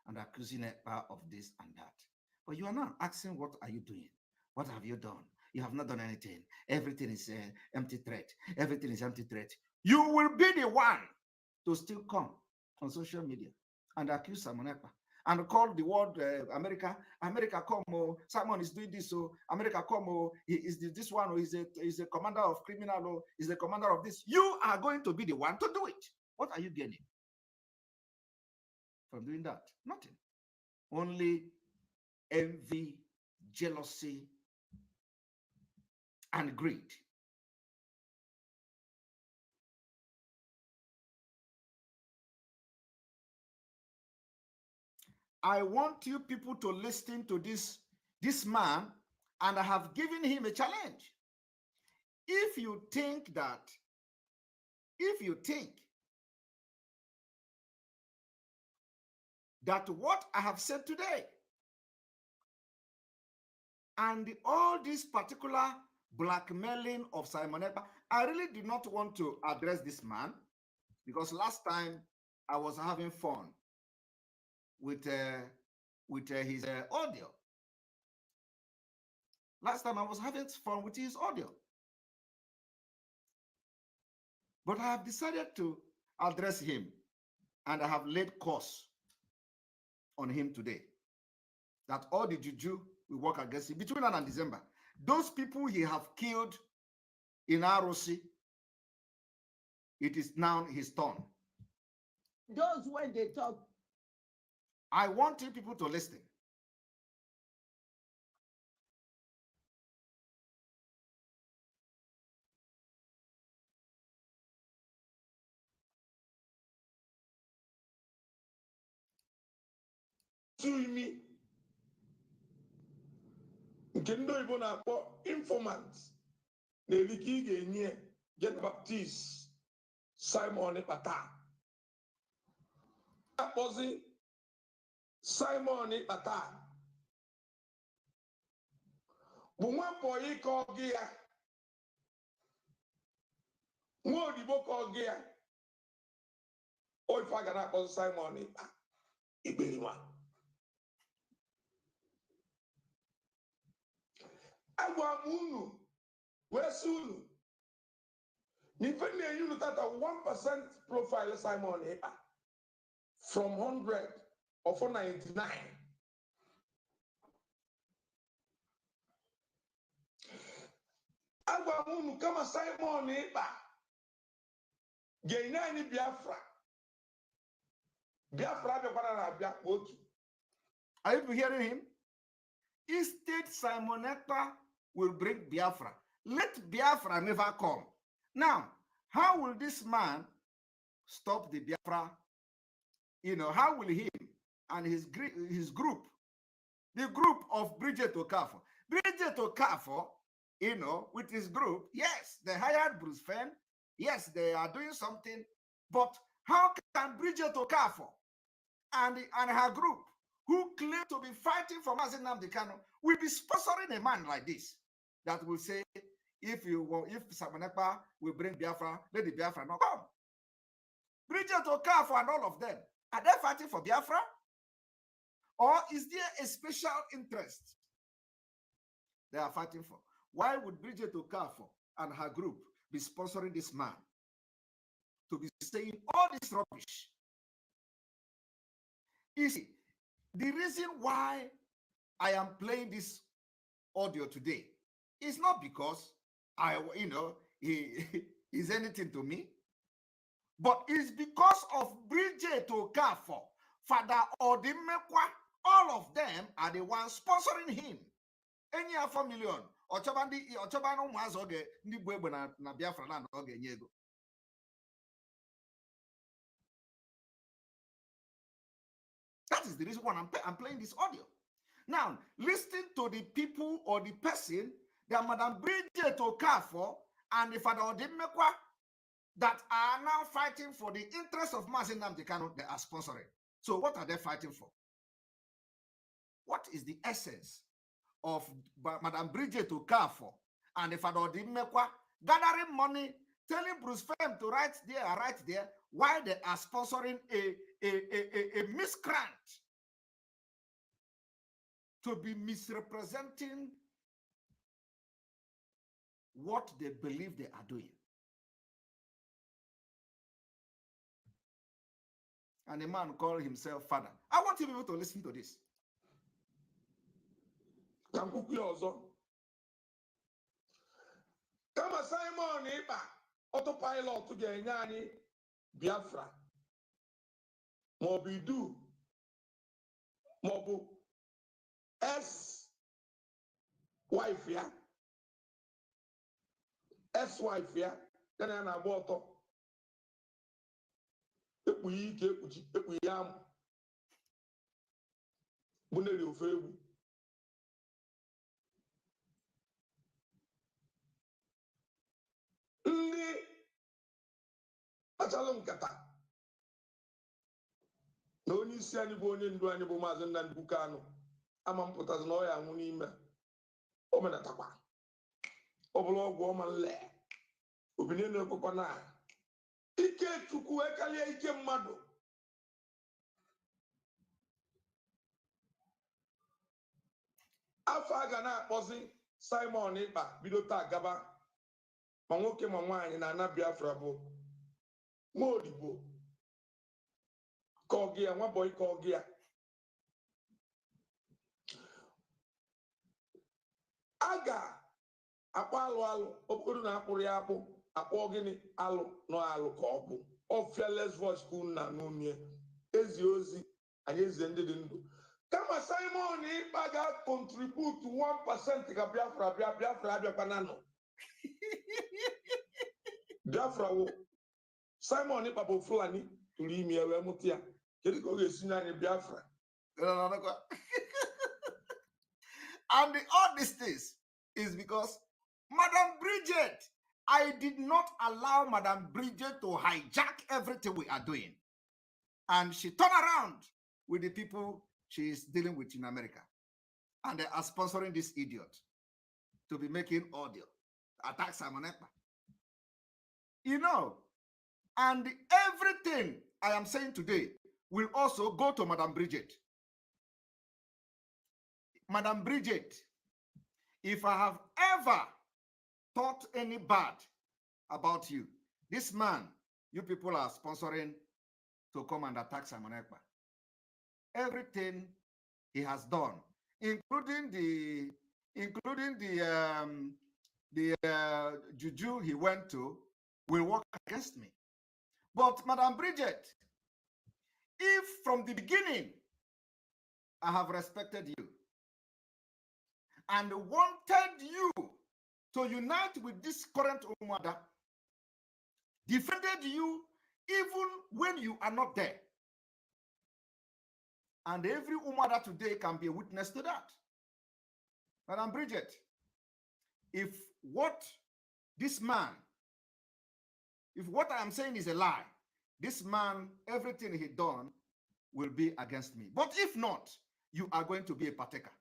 and accusing Ekpa of this and that. But you are not asking, what are you doing? What have you done? You have not done anything. Everything is empty threat. Everything is empty threat. You will be the one to still come on social media and accuse Simon Ekpa and call the world America. America come, oh, Simon is doing this, so America come, oh, he is this one, or is a commander of criminal, or is the commander of this. You are going to be the one to do it. What are you getting from doing that? Nothing. Only envy, jealousy, and greed. I want you people to listen to this man, and I have given him a challenge. If you think that what I have said today and all this particular blackmailing of Simon Ekpa, I really did not want to address this man because last time I was having fun with his audio. Last time I was having fun with his audio. But I have decided to address him, and I have laid course on him today. That all the juju will work against him between now and December. Those people he have killed in ROC, it is now his turn. Those when they talk. I want you people to listen. imi nke ndị oyibo na-akpọ informant na-erike ị ga-enye John Baptist Simon Ekpa akpọzi Simon Ekpa bụ nwapụ ike ọgị ya nwa odibo ka ọgị ya oife a ga na-akpọzi Simon Ekpa Ikperima agwa m unu wee sị unu n'ife na-enye unu tata 1% profile Simon Ekpa from 100 or 499. Agwa m unu kama Simon Ekpa ga-enye anyị Biafra bịakwara na abịa otu. Are you hearing him? Instead, Simon Ekpa will bring Biafra. Let Biafra never come. Now, how will this man stop the Biafra? You know, how will he and his group, the group of Bridget Okafor, you know, with his group, yes, they hired Bruce Fenn. Yes, they are doing something. But how can Bridget Okafor and her group, who claim to be fighting for Mazi Nnamdi Kanu, will be sponsoring a man like this that will say, if Simon Ekpa will bring Biafra, let the Biafra not come. Bridget Okafor and all of them, are they fighting for Biafra? Or is there a special interest they are fighting for? Why would Bridget Okafor and her group be sponsoring this man to be saying all this rubbish? You see, the reason why I am playing this audio today is not because he is anything to me, but it's because of Bridget Okafor, Father Odimekwa. All of them are the ones sponsoring him. Any half a million or Chabano Mazoge, Nibwebana, Biafra, and Ogeniego. That is the reason why I'm playing this audio. Now, listen to the people or the person that Madam Bridget Okafor and the Father Odimekwa that are now fighting for the interest of Mazi Nnamdi Kanu, they are sponsoring. So what are they fighting for? What is the essence of Madam Bridget Okafor and the Father Odimekwa gathering money, telling Bruce Fem to write there, while they are sponsoring a miscreant to be misrepresenting what they believe they are doing? And a man called himself Father. I want you people to listen to this. Kama Simon Ekpa autopilot ga-enye anyị Biafra maọbụ Idu maọbụ ex-wife ya yana na-agba ọtọ ekpughi ike ekpughi ya amụ bụ neri ofe egwu ndị kpachalụ nkata na onye isi anyị bụ onye ndu anyị bụ Maazị Nnamdi Kanu ama mpụtazi na ọ ya anwụ n'ime omenatakwa ọ bụla ọgwụ ọma nle obinye na-ekwekwa na ike Chukwu ekalie ike mmadụ. Afọ a ga na-akpọzi Simon Ekpa bido taa gaba ma nwoke ma nwaanyị na ana Biafra bụ nwa odibo ka ọgị ya, nwa bọyị ka ọgị ya. A ga-akpọ alụ okporo na akpụrụ ya akpụ akpọ gịnị alụ n'alụ ka ọ bụ ọ fearless voice ka unu na n'onye ezi ozi anyị eze ndị dị ndụ. Kama Simon Ekpa ga-contribute 1% ka Biafra abịakwana nọ. Biafra wụ Simon Ekpa bụ Fulani tụrụ ime ya wee mụta ya. Kedu ka ọ ga-esi n'anyị Biafra? And all these things is because Madam Bridget, I did not allow Madam Bridget to hijack everything we are doing. And she turned around with the people she is dealing with in America. And they are sponsoring this idiot to be making audio, attack Simon Ekpa. You know, and everything I am saying today will also go to Madam Bridget. Madam Bridget, if I have ever thought any bad about you, this man, you people are sponsoring to come and attack Simon Ekpa. Everything he has done, including the juju he went to, will work against me. But Madam Bridget, if from the beginning I have respected you and wanted you to unite with this current Umada, defended you even when you are not there. And every Umada today can be a witness to that. Madam Bridget, if what I am saying is a lie, this man, everything he done will be against me. But if not, you are going to be a partaker.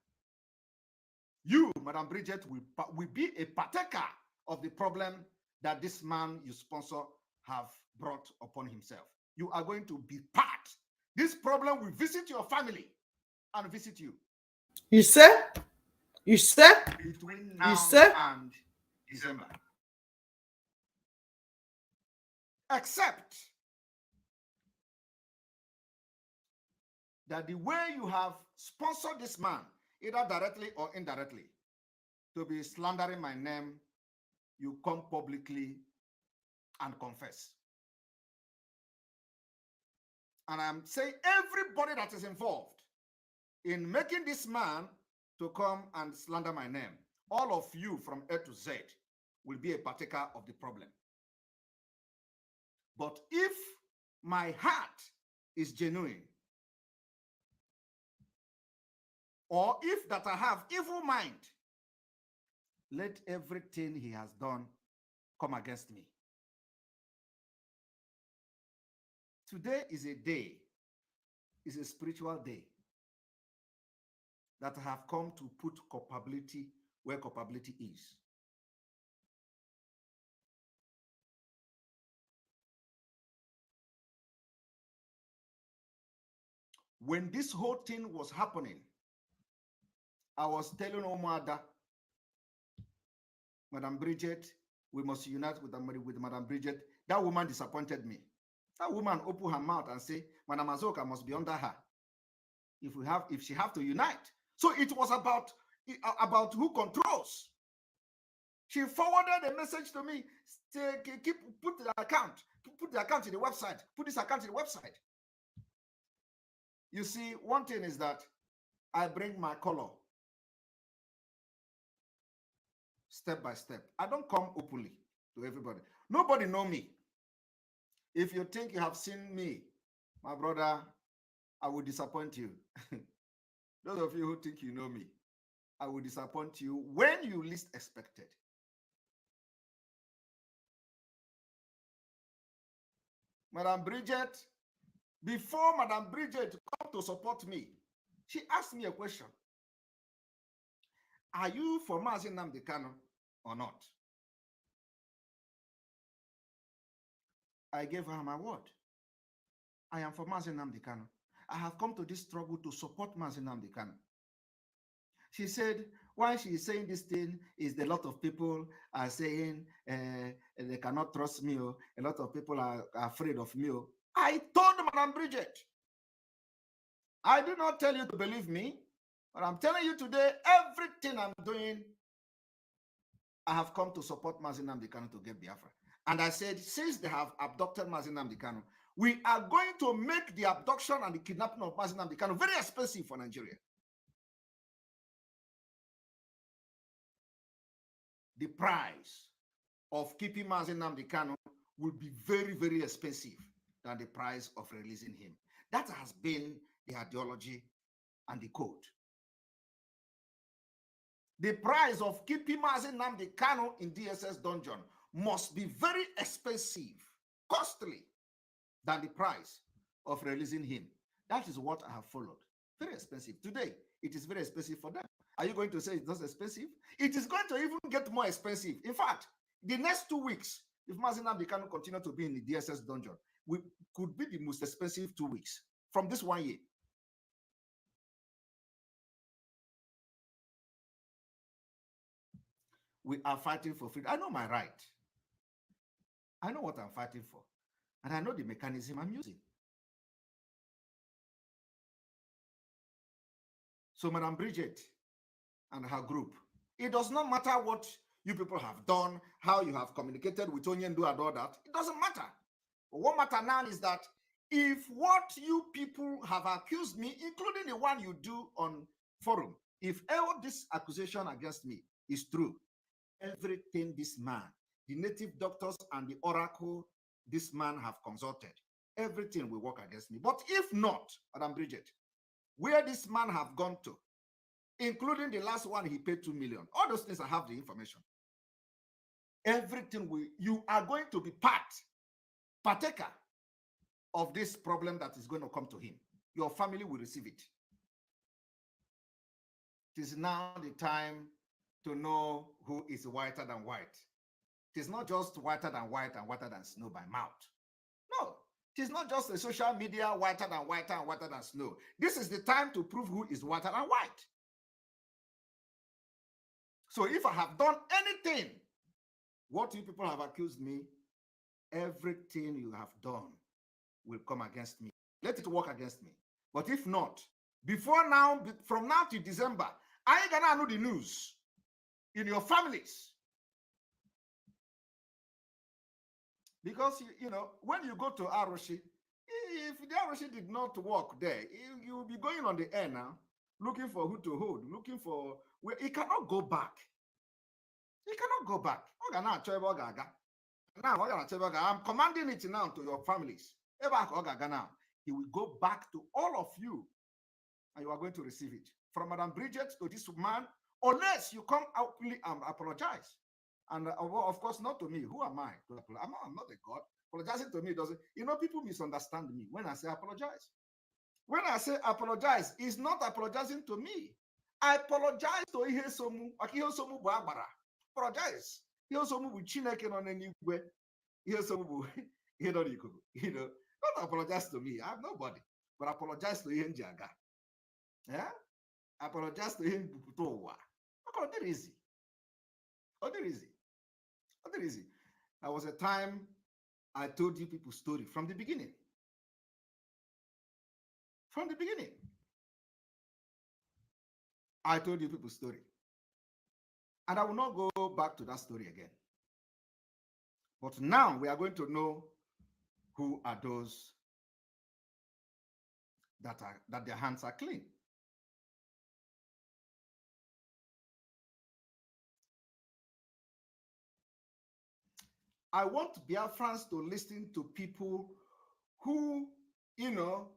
You, Madam Bridget, will be a partaker of the problem that this man you sponsor have brought upon himself. You are going to be part. This problem will visit your family and visit you. You say? Between now and December. Except that the way you have sponsored this man, either directly or indirectly, to be slandering my name, you come publicly and confess. And I'm saying everybody that is involved in making this man to come and slander my name, all of you from A to Z will be a partaker of the problem. But if my heart is genuine, or if that I have evil mind, let everything he has done come against me. Today is a day, is a spiritual day that I have come to put culpability where culpability is. When this whole thing was happening, I was telling Omada, Madam Bridget, we must unite with Madam Bridget. That woman disappointed me. That woman opened her mouth and said, Madam Azoka must be under her. If she have to unite. So it was about who controls. She forwarded a message to me, say, put the account in the website, put this account in the website. You see, one thing is that I bring my color step by step. I don't come openly to everybody. Nobody know me. If you think you have seen me, my brother, I will disappoint you. Those of you who think you know me, I will disappoint you when you least expected. Madam Bridget, before Madam Bridget come to support me, she asked me a question. Are you for Mazi Nnamdi Kanu or not? I gave her my word. I am for Mazi Nnamdi Kanu. I have come to this struggle to support Mazi Nnamdi Kanu. She said, why she is saying this thing is a lot of people are saying they cannot trust me. A lot of people are afraid of me. I told Madam Bridget, I do not tell you to believe me, but I'm telling you today, everything I'm doing, I have come to support Mazi Nnamdi Kanu to get Biafra. And I said, since they have abducted Mazi Nnamdi Kanu, we are going to make the abduction and the kidnapping of Mazi Nnamdi Kanu very expensive for Nigeria. The price of keeping Mazi Nnamdi Kanu will be very, very expensive than the price of releasing him. That has been the ideology and the code. The price of keeping Mazi Nnamdi Kanu in DSS dungeon must be very expensive, costly, than the price of releasing him. That is what I have followed. Very expensive. Today, it is very expensive for them. Are you going to say it's not expensive? It is going to even get more expensive. In fact, the next 2 weeks, if Mazi Nnamdi Kanu continue to be in the DSS dungeon, we could be the most expensive 2 weeks from this 1 year. We are fighting for freedom. I know my right. I know what I'm fighting for. And I know the mechanism I'm using. So, Madam Bridget and her group, it does not matter what you people have done, how you have communicated with Onyendu and all that. It doesn't matter. But what matters now is that if what you people have accused me, including the one you do on forum, if all this accusation against me is true, everything this man, the native doctors and the oracle this man have consulted, everything will work against me. But if not, Madam Bridget, where this man have gone to, including the last one he paid 2 million, all those things I have the information. Everything you are going to be partaker of this problem that is going to come to him. Your family will receive it. It is now the time to know who is whiter than white. It is not just whiter than white and whiter than snow by mouth. No, it is not just a social media whiter than whiter and whiter than snow. This is the time to prove who is whiter than white. So if I have done anything, what you people have accused me, everything you have done will come against me. Let it work against me. But if not, before now, from now to December, I ain't gonna know the news in your families. Because, you know, when you go to Aroshi, if the Aroshi did not work there, you will be going on the air now, looking for who to hold, looking for where he cannot go back. He cannot go back. Now, I'm commanding it now to your families. Now, he will go back to all of you, and you are going to receive it. From Madam Bridget to this man, unless you come out and apologize. And of course, not to me. Who am I to apologize? I'm not a God. Apologizing to me doesn't, you know, people misunderstand me when I say apologize. When I say apologize, it's not apologizing to me. I apologize to Ihesomu. Ihesomu bu agbara. Apologize. Ihesomu bu Chineke no n'eluigwe. Ihesomu bu ihe nọ n'ikuku. You know, not apologize to me. I'm nobody. But apologize to ihe nji aga. Yeah? Apologize to him. Other easy. There was a time I told you people's story from the beginning. From the beginning. I told you people's story. And I will not go back to that story again. But now we are going to know who are those that their hands are clean. I want Biafrans to listen to people who, you know,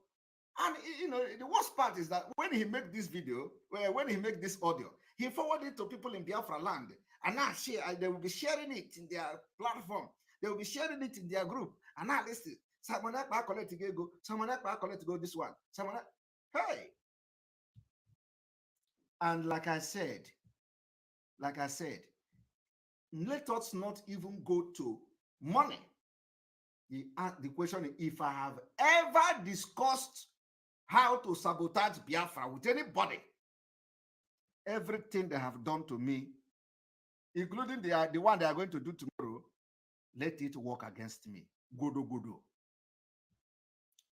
and you know, the worst part is that when he make this video, when he make this audio, he forwarded it to people in Biafra land, and now they will be sharing it in their platform. They will be sharing it in their group. And now listen, someone else collect to go, someone else collect to go this one, someone else, hey. And like I said, let us not even go to money. The question is, if I have ever discussed how to sabotage Biafra with anybody, everything they have done to me, including the one they are going to do tomorrow, let it work against me. Godo.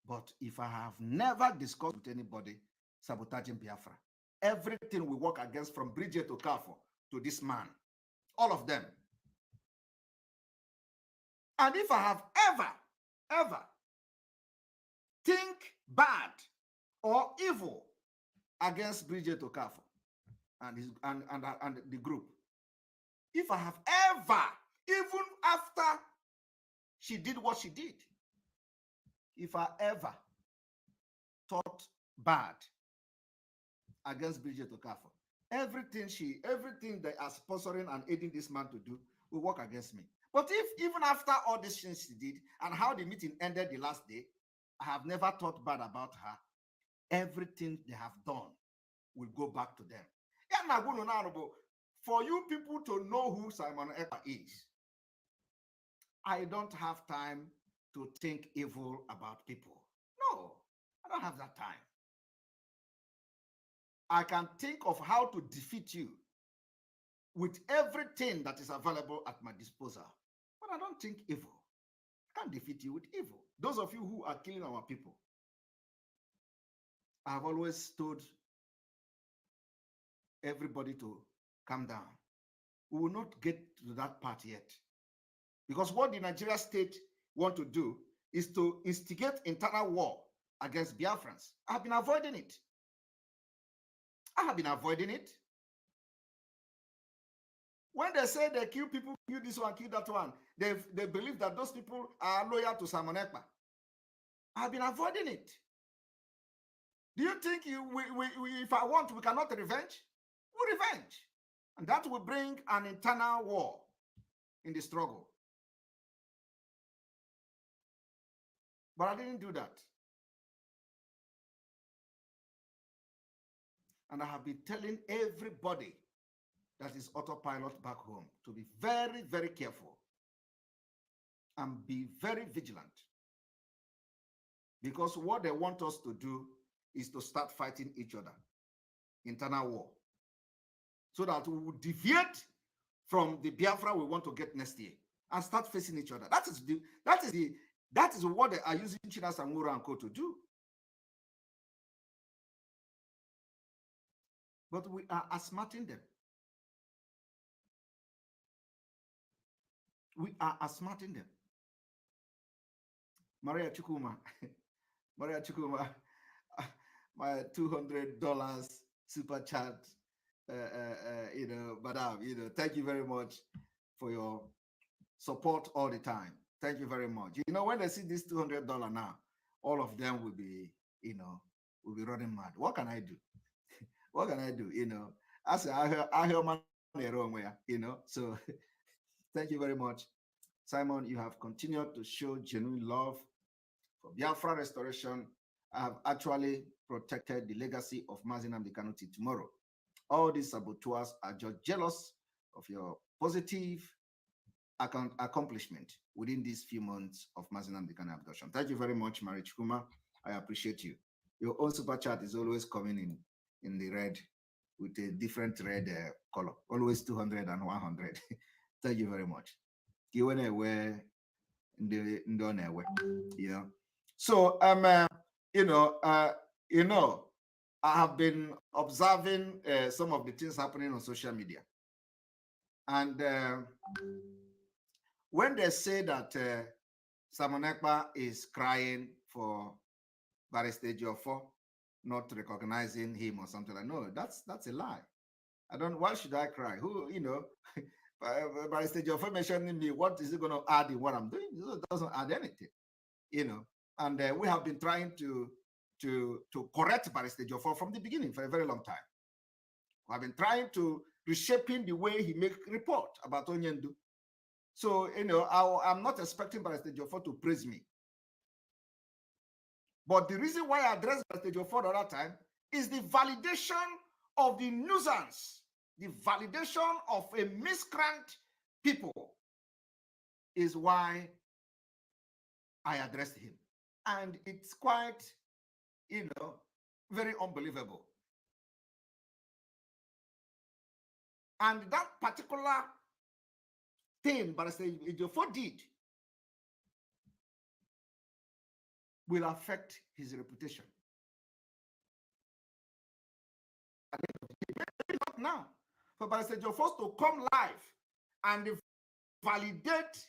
But if I have never discussed with anybody sabotaging Biafra, everything will work against, from Bridget Okafor to this man. All of them. And if I have ever think bad or evil against Bridget Okafor and the group, if I have ever, even after she did what she did, if I ever thought bad against Bridget Okafor. Everything they are sponsoring and aiding this man to do will work against me. But if even after all these things she did and how the meeting ended the last day, I have never thought bad about her. Everything they have done will go back to them. For you people to know who Simon Ekpa is, I don't have time to think evil about people. No, I don't have that time. I can think of how to defeat you with everything that is available at my disposal. But I don't think evil. I can't defeat you with evil. Those of you who are killing our people, I have always told everybody to calm down. We will not get to that part yet. Because what the Nigeria state want to do is to instigate internal war against Biafrans. I have been avoiding it. When they say they kill people, kill this one, kill that one, they believe that those people are loyal to Simon Ekpa. I have been avoiding it. Do you think if I want, we cannot revenge? We revenge. And that will bring an internal war in the struggle. But I didn't do that. And I have been telling everybody that is autopilot back home to be very, very careful and be very vigilant. Because what they want us to do is to start fighting each other, internal war, so that we will deviate from the Biafra we want to get next year and start facing each other. That is what they are using China Samura and Co to do. But we are outsmarting them. We are outsmarting them. Maria Chukuma, my $200 super chat, madam, thank you very much for your support all the time. Thank you very much. When they see this $200 now, all of them will be, will be running mad. What can I do? What can I do? I say I hear money wrong way, So thank you very much. Simon, you have continued to show genuine love for Biafra restoration. I have actually protected the legacy of Mazi Nnamdi Kanu till tomorrow. All these saboteurs are just jealous of your positive accomplishment within these few months of Mazi Nnamdi Kanu abduction. Thank you very much, Mari Chukuma. I appreciate you. Your own super chat is always coming in the red with a different red color, always 200 and 100. Thank you very much. So I have been observing some of the things happening on social media, and when they say that Simon Ekpa is crying for Barrister Jofo not recognizing him or something like, no, that's a lie. Why should I cry? Barrister Jofo mentioning me, what is it going to add in what I'm doing? It doesn't add anything, and we have been trying to correct Barrister Jofo from the beginning for a very long time. We have been trying to reshaping the way he makes report about Onyendu. So, I'm not expecting Barrister Jofo to praise me. But the reason why I addressed Barrister Jofo the other time is the validation of the nuisance, the validation of a miscreant people is why I addressed him. And it's quite, very unbelievable. And that particular thing Barrister Jofo did will affect his reputation. Now, for Barrister Jofo to come live and validate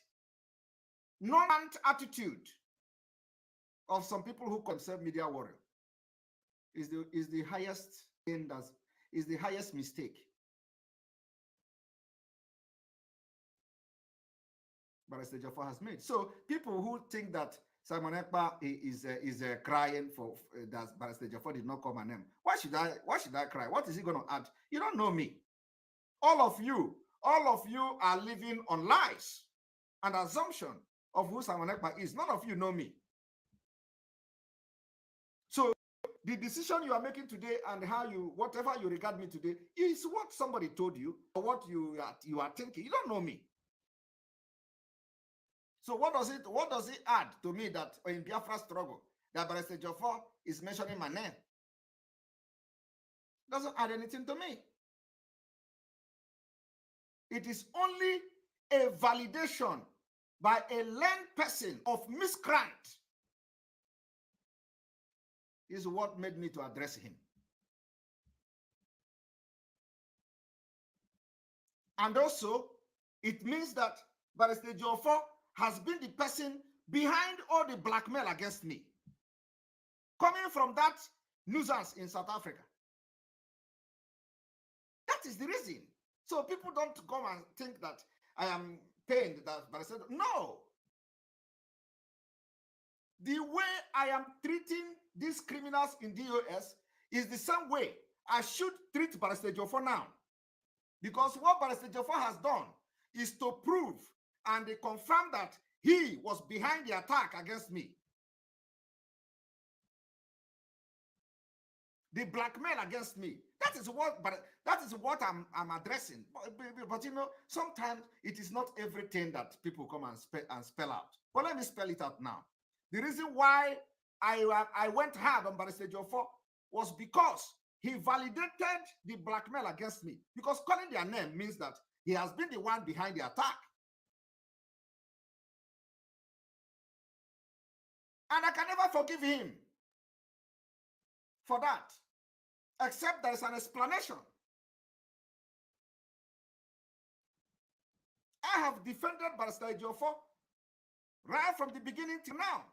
non-ant attitude of some people who consider media warrior is the highest thing is the highest mistake Barrister Jofo has made. So people who think that Simon Ekpa is crying for that Barrister Jaffa did not call my name. Why should I cry? What is he going to add? You don't know me. All of you are living on lies and assumption of who Simon Ekpa is. None of you know me. So the decision you are making today and whatever you regard me today is what somebody told you or what you are thinking. You don't know me. So what does it add to me that in Biafra struggle that Barrister Jaffa is mentioning my name? Doesn't add anything to me. It is only a validation by a learned person of miscreant is what made me to address him. And also, it means that Barrister Jaffa has been the person behind all the blackmail against me, coming from that nuisance in South Africa. That is the reason. So people don't come and think that I am pained that Barrister. No. The way I am treating these criminals in DOS is the same way I should treat Barrister Jaffa now. Because what Barrister Jaffa has done is to prove and confirm that he was behind the attack against me. The blackmail against me. That is what I'm addressing. But you know, sometimes it is not everything that people come and spell out. But let me spell it out now. The reason why I went hard on Barrister Jaffa was because he validated the blackmail against me. Because calling their name means that he has been the one behind the attack. And I can never forgive him for that, except there is an explanation. I have defended Barrister Jaffa right from the beginning till now.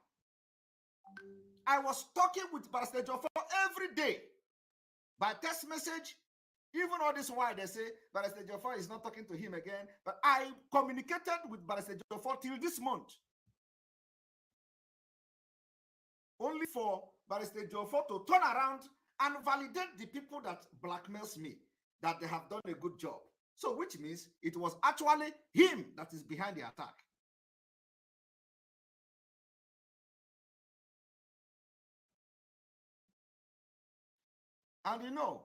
I was talking with Barrister Jaffa every day by text message. Even all this while they say Barrister Jaffa is not talking to him again, but I communicated with Barrister Jaffa till this month. Only for Barrister Jaffa to turn around and validate the people that blackmails me, that they have done a good job. So which means it was actually him that is behind the attack. And you know,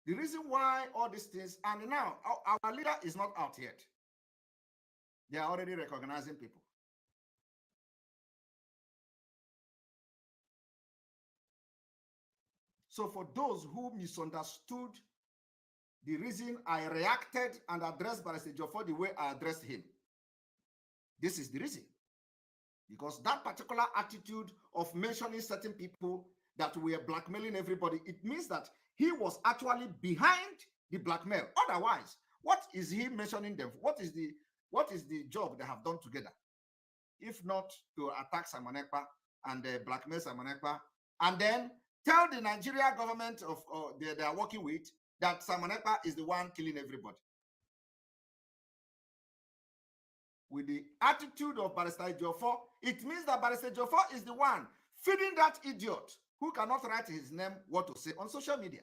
the reason why all these things, and now our leader is not out yet. They are already recognizing people. So for those who misunderstood the reason I reacted and addressed Barrister Jaffa the way I addressed him, this is the reason. Because that particular attitude of mentioning certain people that we are blackmailing everybody, it means that he was actually behind the blackmail. Otherwise, what is he mentioning them? What is the job they have done together? If not to attack Simon Ekpa and blackmail Simon Ekpa, and then tell the Nigeria government of they are working with that Simon Ekpa is the one killing everybody. With the attitude of Barrister Jaffa, it means that Barrister Jaffa is the one feeding that idiot who cannot write his name what to say on social media.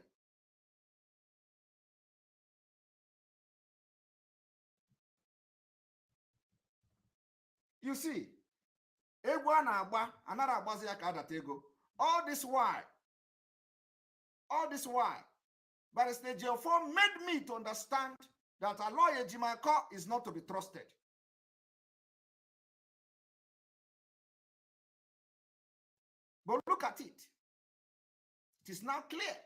You see, all this while, Barrister Jaffa made me to understand that a lawyer Jimako is not to be trusted. But look at it. It is now clear.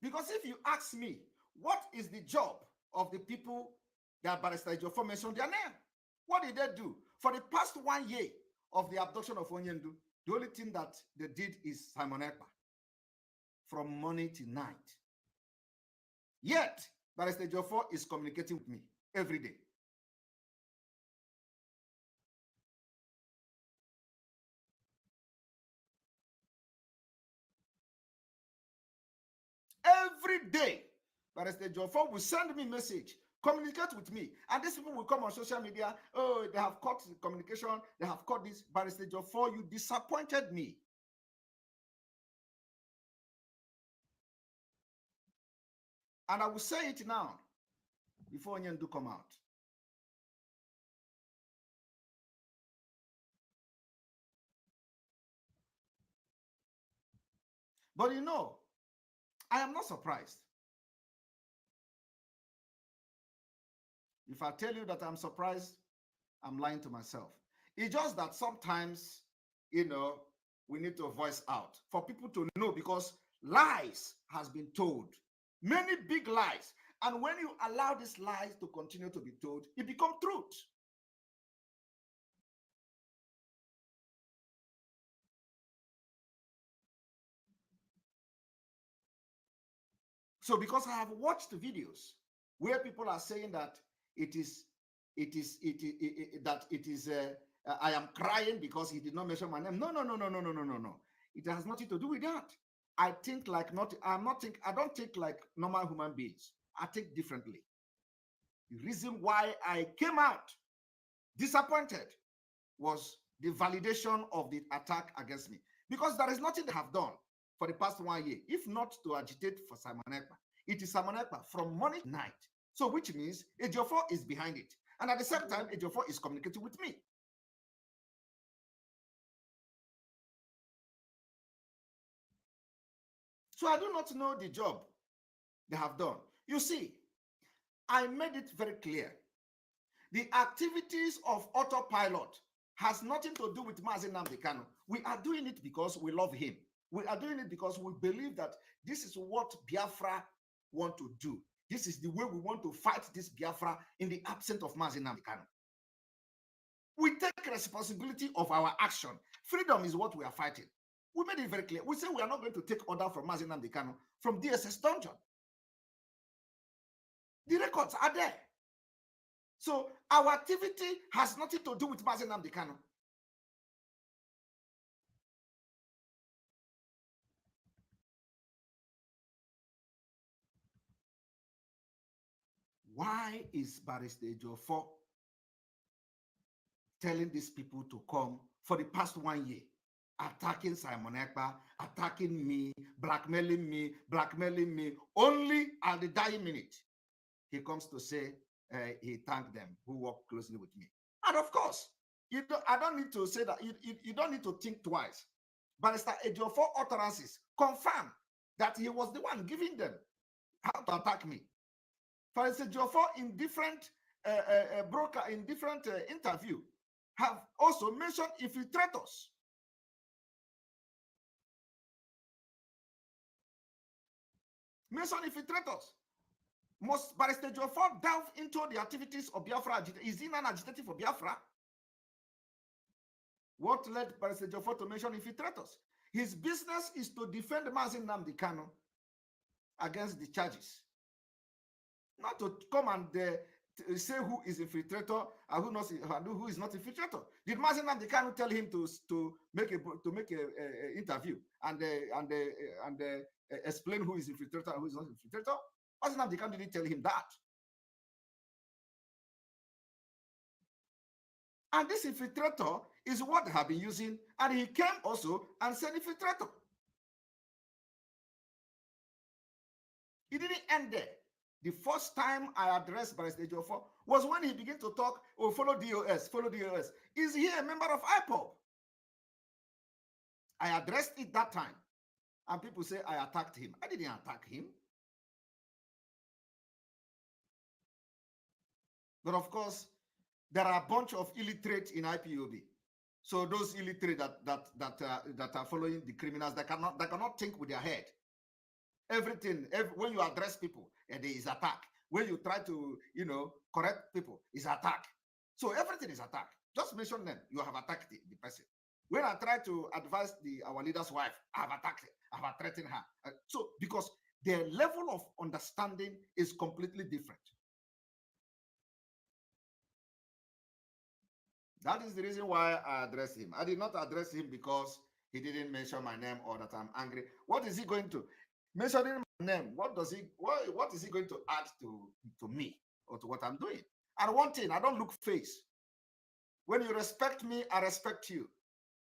Because if you ask me, what is the job of the people that Barrister Jaffa mentioned their name? What did they do? For the past 1 year of the abduction of Onyendu, the only thing that they did is Simon Ekpa. From morning to night. Yet, Barrister Jaffa is communicating with me every day. Every day, Barrister Jaffa will send me a message Communicate with me. And these people will come on social media. Oh, they have cut the communication. They have cut this. Barrister Ejiofor, you disappointed me. And I will say it now before Onyendu come out. But you know, I am not surprised. If I tell you that I'm surprised, I'm lying to myself. It's just that sometimes, you know, we need to voice out for people to know, because lies has been told. Many big lies. And when you allow these lies to continue to be told, it becomes truth. So because I have watched videos where people are saying that I am crying because he did not mention my name. No. It has nothing to do with that. I think like I don't think like normal human beings. I think differently. The reason why I came out disappointed was the validation of the attack against me, because there is nothing they have done for the past 1 year, if not to agitate for Simon Ekpa. It is Simon Ekpa from morning to night. So which means Ejiofor is behind it. And at the same time, Ejiofor is communicating with me. So I do not know the job they have done. You see, I made it very clear. The activities of autopilot has nothing to do with Mazi Nnamdi Kanu. We are doing it because we love him. We are doing it because we believe that this is what Biafra want to do. This is the way we want to fight this Biafra in the absence of Mazi Nnamdi Kanu. We take responsibility of our action. Freedom is what we are fighting. We made it very clear. We say we are not going to take order from Mazi Nnamdi Kanu from DSS dungeon. The records are there. So our activity has nothing to do with Mazi Nnamdi Kanu. Why is Barrister Ejiofor telling these people to come for the past 1 year, attacking Simon Ekpa, attacking me, blackmailing me, only at the dying minute, he comes to say he thanked them who work closely with me. And of course, I don't need to say that. You don't need to think twice. Barrister Ejiofor utterances confirm that he was the one giving them how to attack me. Barrister Ejiofor in different broker, in different interview, have also mentioned infiltrators. Mention infiltrators. Must Barrister Ejiofor delve into the activities of Biafra? Is he not agitating for Biafra? What led Barrister Ejiofor to mention infiltrators? His business is to defend Mazi Nnamdi Kanu against the charges. Not to come and say who is infiltrator and who is not infiltrator. Did Mazi Nnamdi Kanu tell him to make a interview and explain who is infiltrator and who is not infiltrator? Mazi Nnamdi Kanu didn't tell him that. And this infiltrator is what they have been using, and he came also and said infiltrator. It didn't end there. The first time I addressed Barrister Ejiofor was when he began to talk, oh, follow DOS, follow DOS. Is he a member of IPOB? I addressed it that time, and people say I attacked him. I didn't attack him. But of course, there are a bunch of illiterate in IPOB. So those illiterate that are following the criminals, that cannot think with their head. When you address people, there is attack. When you try to, correct people, is attack. So everything is attack. Just mention them. You have attacked the person. When I try to advise our leader's wife, I have attacked her. I have threatened her. So because their level of understanding is completely different. That is the reason why I addressed him. I did not address him because he didn't mention my name or that I'm angry. What is he going to? Mentioning my name, what is he going to add to me? or to what I'm doing. And one thing, I don't look face. When you respect me, I respect you.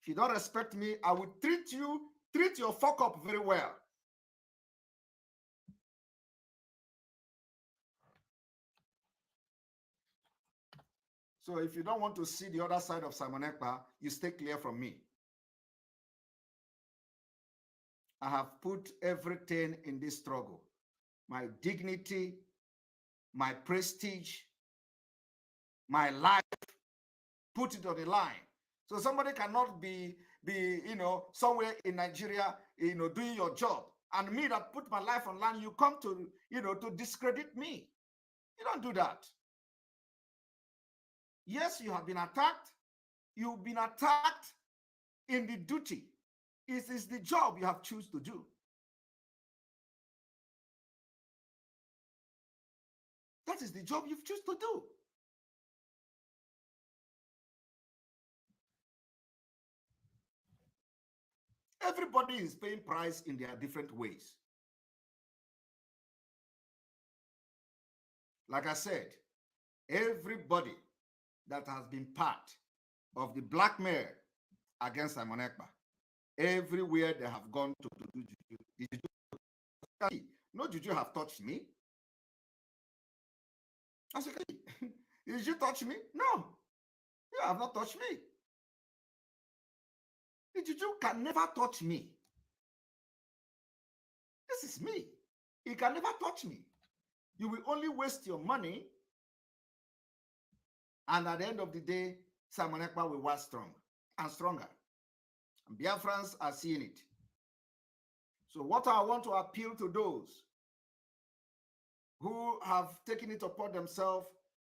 If you don't respect me, I will treat your fuck up very well. So if you don't want to see the other side of Simon Ekpa, you stay clear from me. I have put everything in this struggle. My dignity, my prestige, my life, put it on the line. So somebody cannot be somewhere in Nigeria, doing your job. And me that put my life on line, you come to, to discredit me. You don't do that. Yes, you have been attacked. You've been attacked in the duty. It is the job you have chosen to do. That is the job you've chosen to do. Everybody is paying price in their different ways. Like I said, everybody that has been part of the blackmail against Simon Ekpa, everywhere they have gone to do juju. No juju have touched me. I said, did you touch me? No, you have not touched me. The juju can never touch me. This is me. It can never touch me. You will only waste your money, and at the end of the day, Simon Ekpa will wax strong and stronger. And Biafrans are seeing it. So what I want to appeal to those who have taken it upon themselves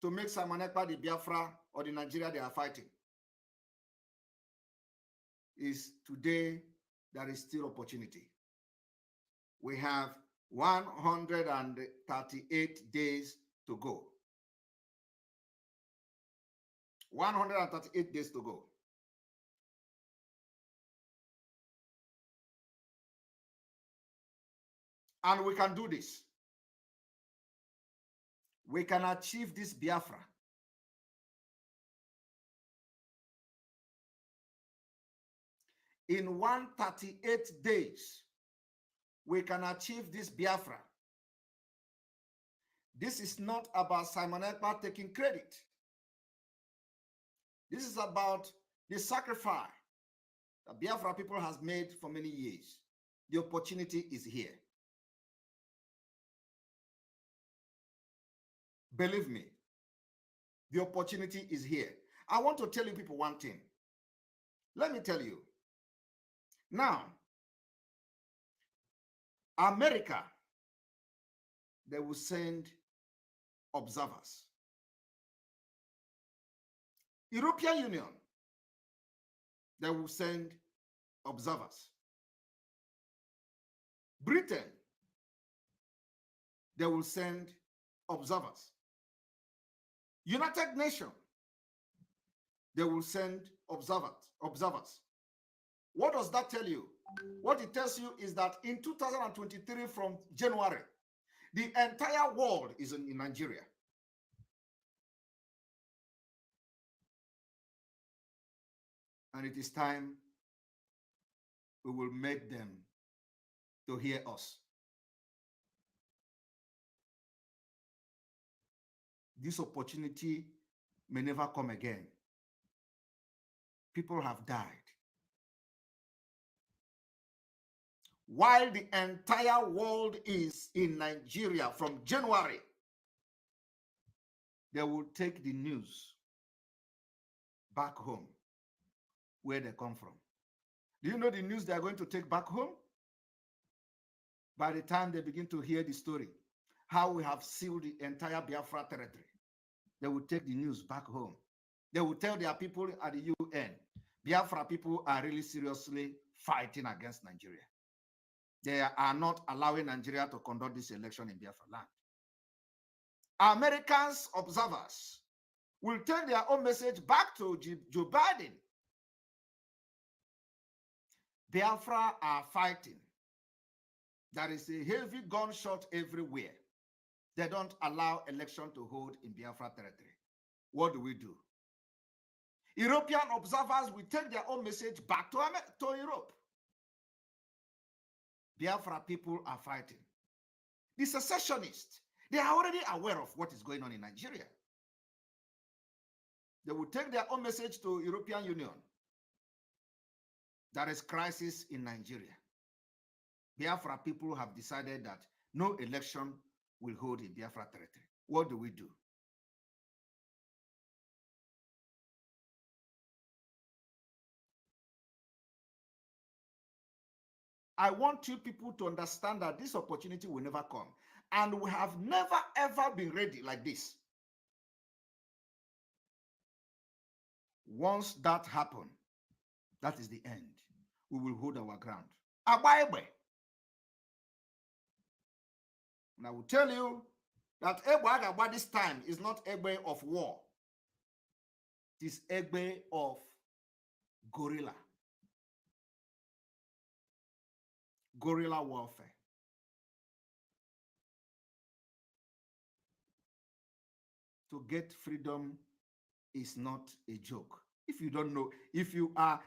to make Simon Ekpa the Biafra or the Nigeria they are fighting is today there is still opportunity. We have 138 days to go. 138 days to go. And we can do this. We can achieve this Biafra. In 138 days, we can achieve this Biafra. This is not about Simon Ekpa taking credit. This is about the sacrifice that Biafra people has made for many years. The opportunity is here. Believe me, the opportunity is here. I want to tell you people one thing. Let me tell you. Now, America, they will send observers. European Union, they will send observers. Britain, they will send observers. United Nations, they will send observers. What does that tell you? What it tells you is that in 2023, from January, the entire world is in Nigeria. And it is time we will make them to hear us. This opportunity may never come again. People have died. While the entire world is in Nigeria from January, they will take the news back home where they come from. Do you know the news they are going to take back home? By the time they begin to hear the story, how we have sealed the entire Biafra territory, they will take the news back home. They will tell their people at the UN, Biafra people are really seriously fighting against Nigeria. They are not allowing Nigeria to conduct this election in Biafra land. Americans observers will take their own message back to Joe Biden. Biafra are fighting. There is a heavy gunshot everywhere. They don't allow election to hold in Biafra territory. What do we do? European observers will take their own message back to Europe. Biafra people are fighting. The secessionists, they are already aware of what is going on in Nigeria. They will take their own message to European Union. There is crisis in Nigeria. Biafra people have decided that no election will hold in Biafra territory. What do we do? I want you people to understand that this opportunity will never come. And we have never, ever been ready like this. Once that happens, that is the end. We will hold our ground. Abaebe. And I will tell you that Egbe this time is not Egbe of war. It is Egbe of guerrilla. Guerrilla warfare. To get freedom is not a joke. If you don't know, if you are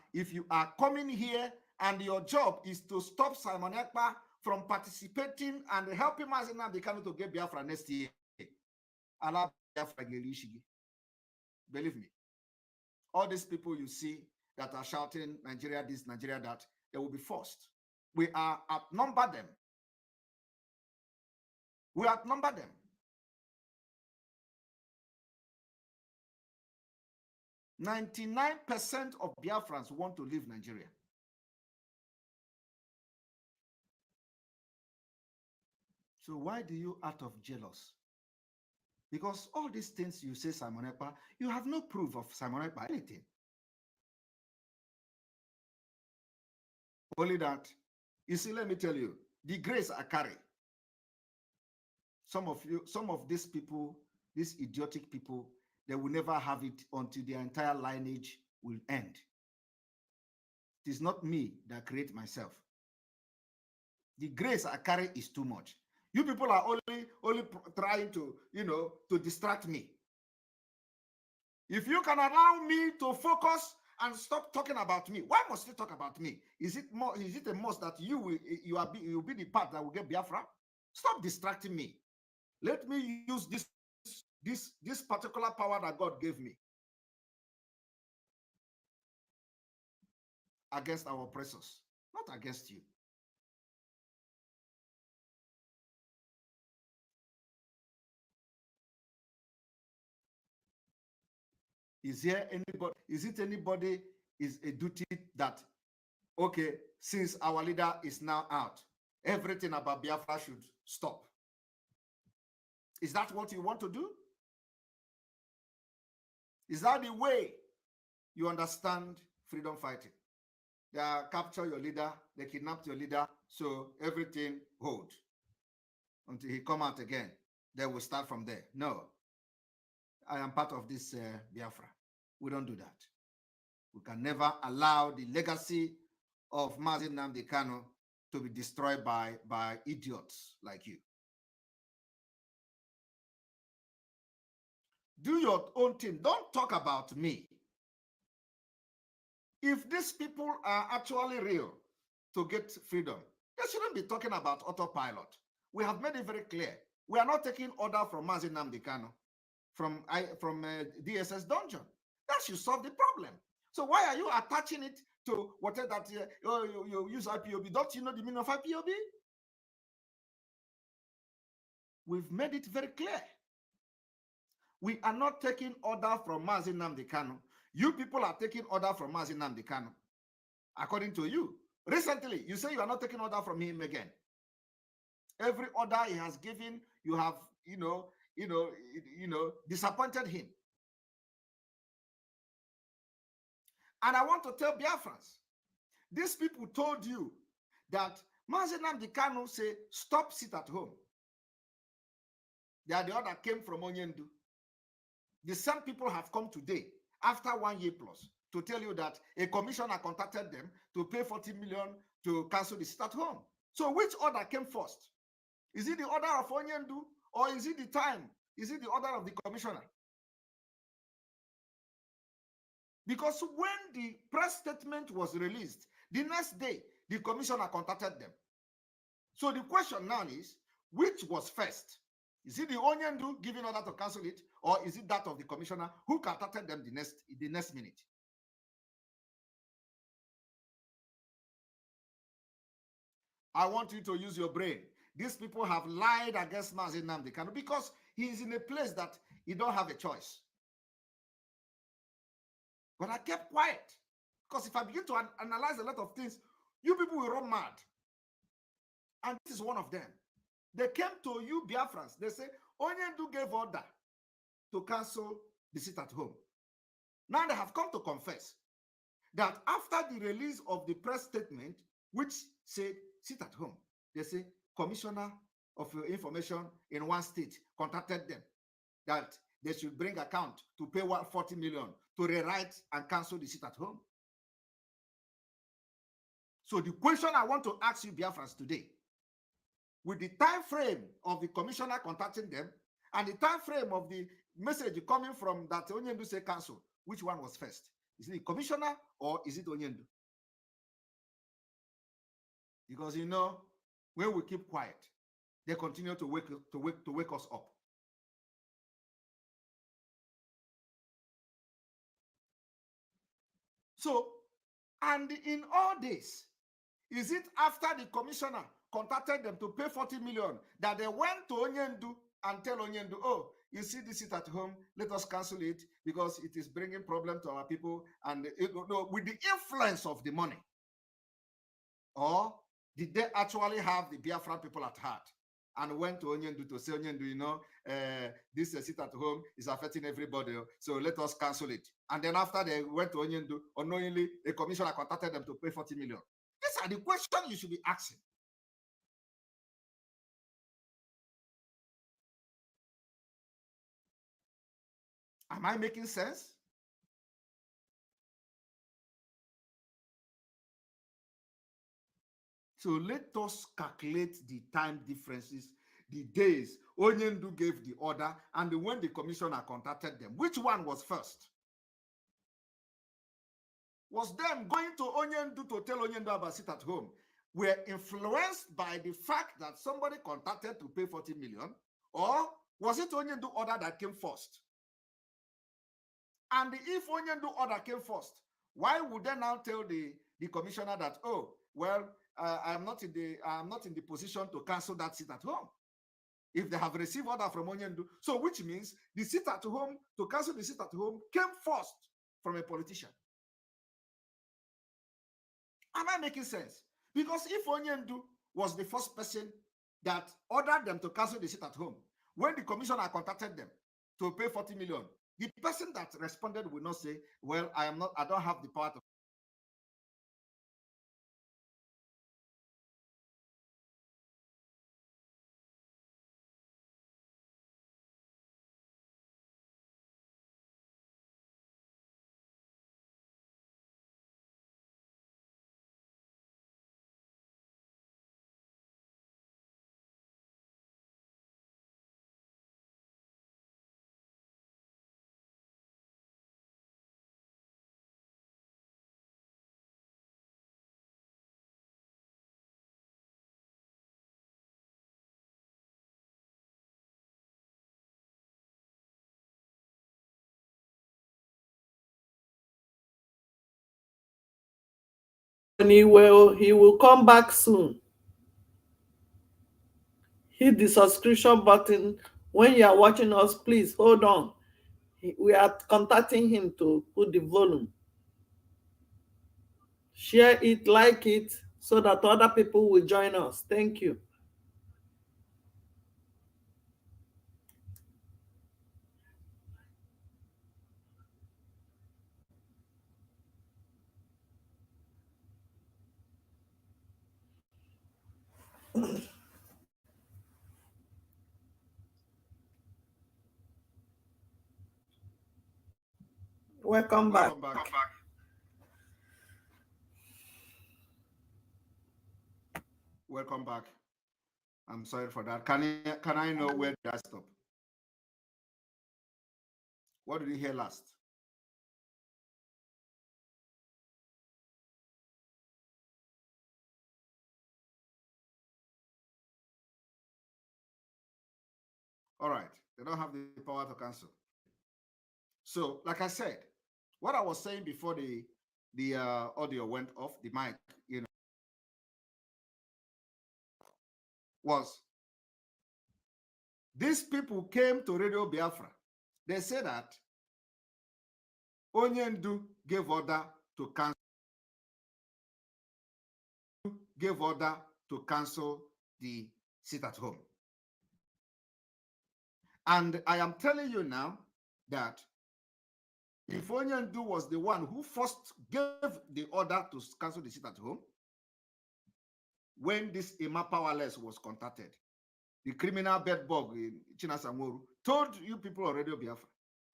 coming here and your job is to stop Simon Ekpa from participating and helping Mazi Kanu to get Biafra next year, believe me, all these people you see that are shouting Nigeria this, Nigeria that, they will be forced. We are outnumber them. We outnumber them. 99% of Biafrans want to leave Nigeria. So why do you out of jealous? Because all these things you say, Simon Ekpa, you have no proof of Simon Ekpa anything. Only that, you see, let me tell you, the grace I carry. Some of these people, these idiotic people, they will never have it until their entire lineage will end. It is not me that create myself. The grace I carry is too much. You people are only trying to, to distract me. If you can allow me to focus and stop talking about me, why must you talk about me? Is it a must that you will be the part that will get Biafra? Stop distracting me. Let me use this particular power that God gave me against our oppressors, not against you. Is it anybody is a duty that, okay, since our leader is now out, everything about Biafra should stop? Is that what you want to do? Is that the way you understand freedom fighting? They capture your leader, they kidnapped your leader, so everything hold until he come out again. They will start from there. No, I am part of this Biafra. We don't do that. We can never allow the legacy of Mazi Nnamdi Kanu to be destroyed by idiots like you. Do your own thing. Don't talk about me. If these people are actually real to get freedom, they shouldn't be talking about autopilot. We have made it very clear. We are not taking order from Mazi Nnamdi Kanu, from DSS dungeon. That should solve the problem. So why are you attaching it to whatever that you use IPOB? Don't you know the meaning of IPOB? We've made it very clear. We are not taking order from Mazi Nnamdi Kanu. You people are taking order from Mazi Nnamdi Kanu. According to you. Recently, you say you are not taking order from him again. Every order he has given, you have, disappointed him. And I want to tell Biafrans, these people told you that Mazi Nnamdi Kanu say, stop, sit at home. They are the order came from Onyendu. The same people have come today, after 1 year plus, to tell you that a commissioner contacted them to pay 40 million to cancel the sit at home. So which order came first? Is it the order of Onyendu Or is it the time? Is it the order of the commissioner? Because when the press statement was released, the next day, the commissioner contacted them. So the question now is, which was first? Is it the Onyendu giving order to cancel it, or is it that of the commissioner who contacted them the next minute? I want you to use your brain. These people have lied against Mazi Nnamdi Kanu because he is in a place that he don't have a choice. But I kept quiet because if I begin to analyze a lot of things, you people will run mad. And this is one of them. They came to you, Biafrans. They say, Onyendu gave order to cancel the sit at home. Now they have come to confess that after the release of the press statement, which said sit at home, they say Commissioner of Information in one state contacted them that they should bring account to pay 140 million to rewrite and cancel the sit at home. So the question I want to ask you, Biafrans, today, with the time frame of the commissioner contacting them and the time frame of the message coming from that Onyendu say cancel, which one was first? Is it the commissioner or is it Onyendu? Because you know, when we keep quiet, they continue to wake us up. So, and in all this, is it after the commissioner contacted them to pay 40 million that they went to Onyendu and tell Onyendu, oh, you see this sit at home, let us cancel it because it is bringing problem to our people and with the influence of the money? Or did they actually have the Biafran people at heart and went to Onyendu to say, Onyendu, you know, this sit at home is affecting everybody, so let us cancel it. And then after they went to Onyendu, unknowingly, a commissioner contacted them to pay 40 million. These are the questions you should be asking. Am I making sense? So let us calculate the time differences, the days Onyendu gave the order, and when the commissioner contacted them. Which one was first? Was them going to Onyendu to tell Onyendu about sit at home were influenced by the fact that somebody contacted to pay 40 million, or was it Onyendu order that came first? And if Onyendu order came first, why would they now tell the commissioner that, oh, well, I'm not in the position to cancel that sit at home if they have received order from Onyendu? So which means the sit at home, to cancel the sit at home, came first from a politician. Am I making sense? Because if Onyendu was the first person that ordered them to cancel the sit at home, when the commissioner contacted them to pay 40 million, the person that responded will not say, well, I don't have the power to. And he will come back soon. Hit the subscription button. When you are watching us, please hold on. We are contacting him to put the volume. Share it, like it, so that other people will join us. Thank you. Welcome back. Welcome back. I'm sorry for that. Can I know where did I stop? What did you hear last? All right. They don't have the power to cancel. So, like I said, what I was saying before the audio went off the mic, was these people came to Radio Biafra. They said that Onyendu gave order to cancel the sit at home. And I am telling you now that if Onyendu was the one who first gave the order to cancel the sit at home, when this Emma Powerless was contacted, the criminal bedbug in Chinasamoru told you people on Radio Biafra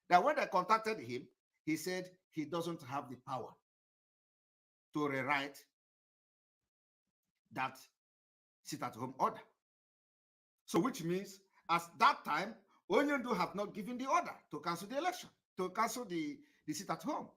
that when they contacted him, he said he doesn't have the power to rewrite that sit-at-home order. So which means, at that time, Onyendu have not given the order to cancel the election, to cancel the sit-at-home.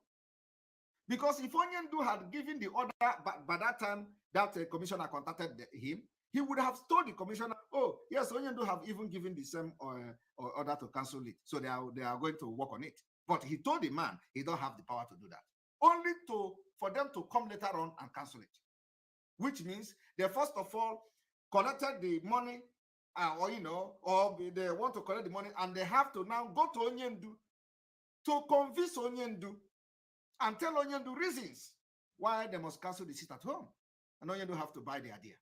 Because if Onyendu had given the order by that time that commissioner contacted him, he would have told the commissioner, oh, yes, Onyendu have even given the same order to cancel it. So they are going to work on it. But he told the man he don't have the power to do that. Only for them to come later on and cancel it. Which means they first of all collected the money, or they want to collect the money, and they have to now go to Onyendu to convince Onyendu and tell Onyendu reasons why they must cancel the sit at home. And Onyendu have to buy the idea.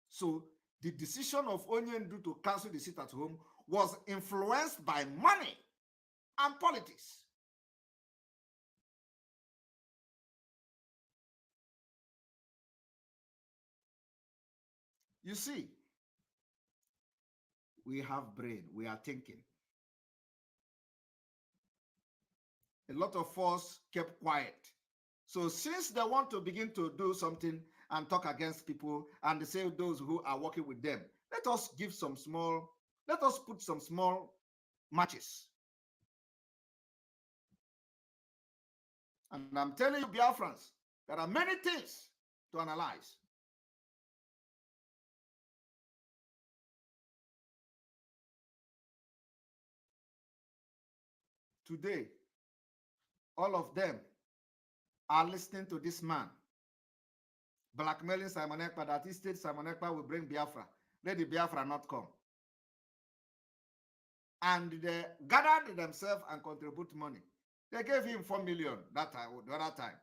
So the decision of Onyendu to cancel the sit at home was influenced by money and politics. You see, we have brain, we are thinking. A lot of us kept quiet. So since they want to begin to do something and talk against people and they say those who are working with them, let us put some small matches. And I'm telling you, Biafrans, there are many things to analyze. Today, all of them are listening to this man blackmailing Simon Ekpa, that he said Simon Ekpa will bring Biafra. Let the Biafra not come. And they gathered themselves and contribute money. They gave him 4 million that time, the other time.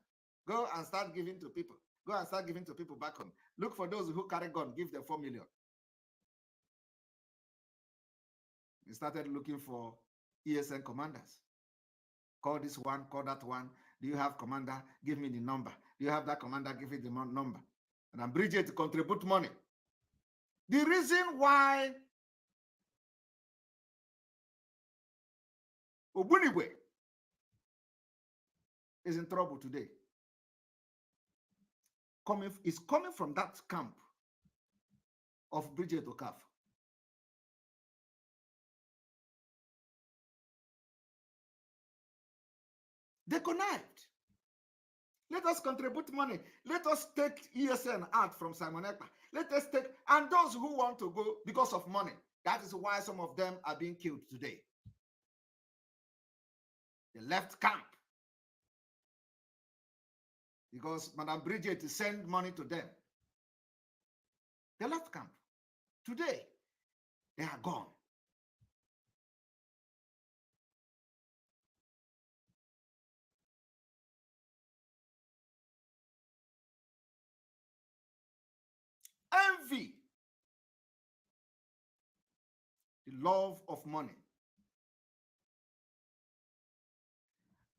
Go and start giving to people. Go and start giving to people back home. Look for those who carry gun, give them 4 million. He started looking for ESN commanders. Call this one, call that one. Do you have commander? Give me the number. Do you have that commander? Give me the number. And I'm Bridget to contribute money. The reason why Obuniwe is in trouble today is coming from that camp of Bridget Okaf. They connived. Let us contribute money. Let us take ESN out from Simon Ekpa. Let us take, and those who want to go because of money. That is why some of them are being killed today. They left camp because Madame Bridget sent money to them. They left camp. Today, they are gone. Envy, the love of money.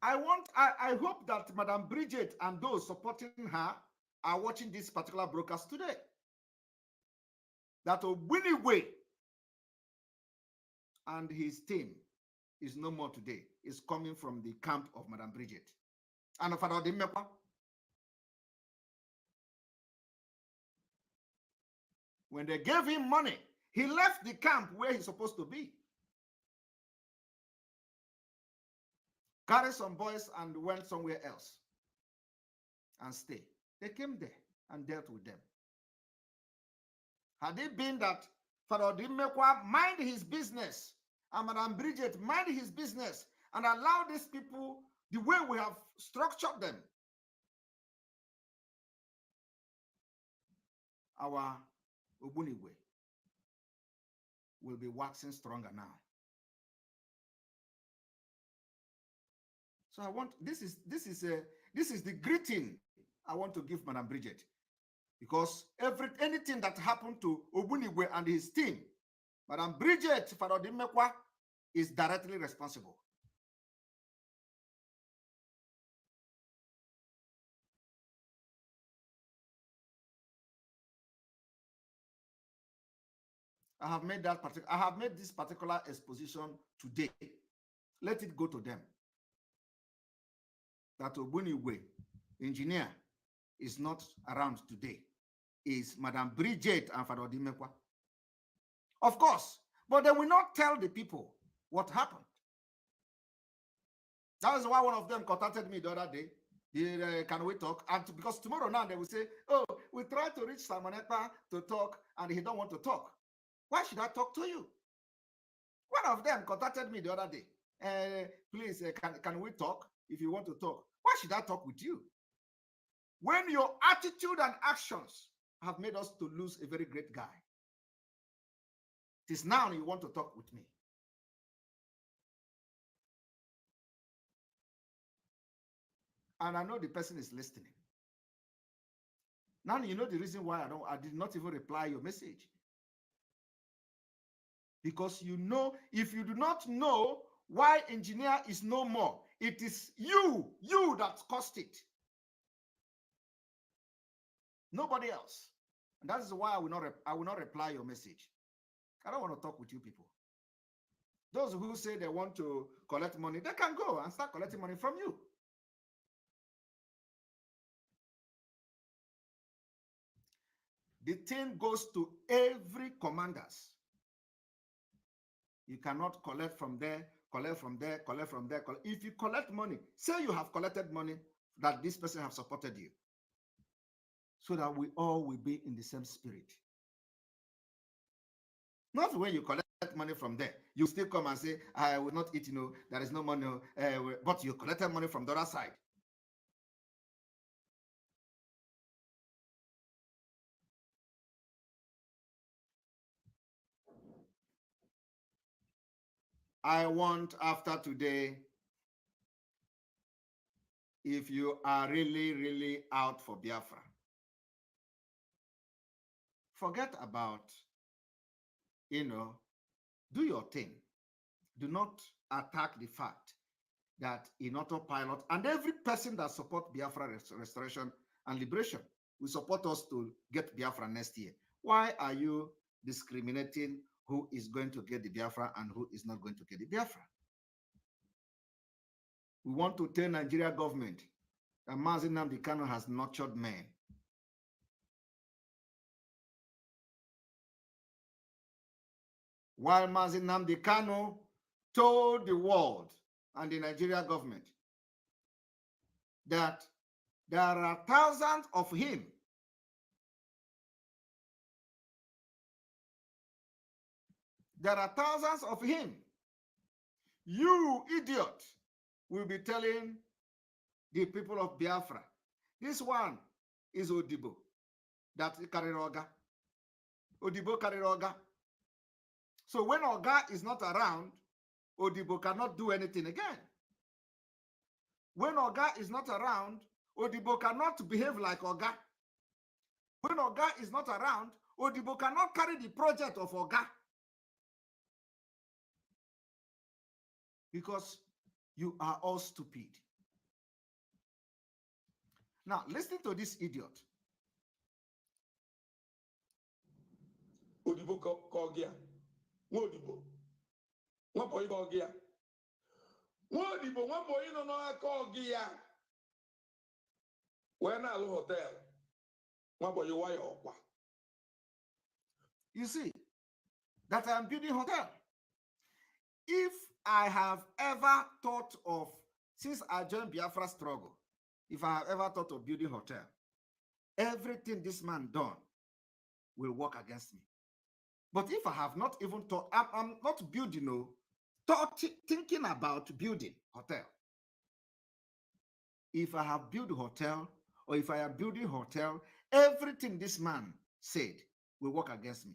I hope that Madame Bridget and those supporting her are watching this particular broadcast today. That Obuniwe and his team is no more today. Is coming from the camp of Madame Bridget. And Father Dimekwa, When they gave him money, he left the camp where he's supposed to be. Carried some boys and went somewhere else and stay. They came there and dealt with them. Had it been that Father Dimekwa mind his business and Madam Bridget mind his business and allow these people the way we have structured them, our Ogbunigwe will be waxing stronger now. So I want this is the greeting I want to give Madam Bridget, because anything that happened to Ogbunigwe and his team, Madam Bridget Father Dimekwa is directly responsible. I have made this particular exposition today. Let it go to them that Ogbunigwe, engineer, is not around today. Is Madam Bridget and Father Dimekwa. Of course, but they will not tell the people what happened. That is why one of them contacted me the other day. Can we talk? And because tomorrow now they will say, oh, we tried to reach Simon Ekpa to talk and he don't want to talk. Why should I talk to you? One of them contacted me the other day. Please, can we talk if you want to talk? Why should I talk with you? When your attitude and actions have made us to lose a very great guy, it is now you want to talk with me. And I know the person is listening. Now you know the reason why I did not even reply your message. Because you know, if you do not know why engineer is no more, it is you that caused it. Nobody else. And that is why I will not reply your message. I don't want to talk with you people. Those who say they want to collect money, they can go and start collecting money from you. The thing goes to every commanders. You cannot collect from there, collect from there, collect from there. If you collect money, say you have collected money that this person have supported you, so that we all will be in the same spirit. Not when you collect money from there, you still come and say, I will not eat, there is no money, but you collected money from the other side. I want after today, if you are really, really out for Biafra, forget about, do your thing. Do not attack the fact that in autopilot, and every person that supports Biafra restoration and liberation will support us to get Biafra next year. Why are you discriminating who is going to get the Biafra and who is not going to get the Biafra? We want to tell Nigeria government that Mazi Nnamdi Kanu has nurtured men. While Mazi Nnamdi Kanu told the world and the Nigeria government that there are thousands of him. There are thousands of him. You idiot will be telling the people of Biafra, this one is Odibo, that Kariroga. Odibo Kariroga. So when Oga is not around, Odibo cannot do anything again. When Oga is not around, Odibo cannot behave like Oga. When Oga is not around, Odibo cannot carry the project of Oga. Because you are all stupid. Now, listen to this idiot. Odibo Kogia. Odibo. What boy Kogia? Odibo, what boy no Kogia? When I hotel, what boy you wire Okwa? You see, that I'm building hotel. If I have ever thought of, since I joined Biafra struggle, if I have ever thought of building hotel, everything this man done will work against me. But if I have not even thought, I'm not building, no, thinking about building hotel. If I have built hotel, or if I am building hotel, everything this man said will work against me.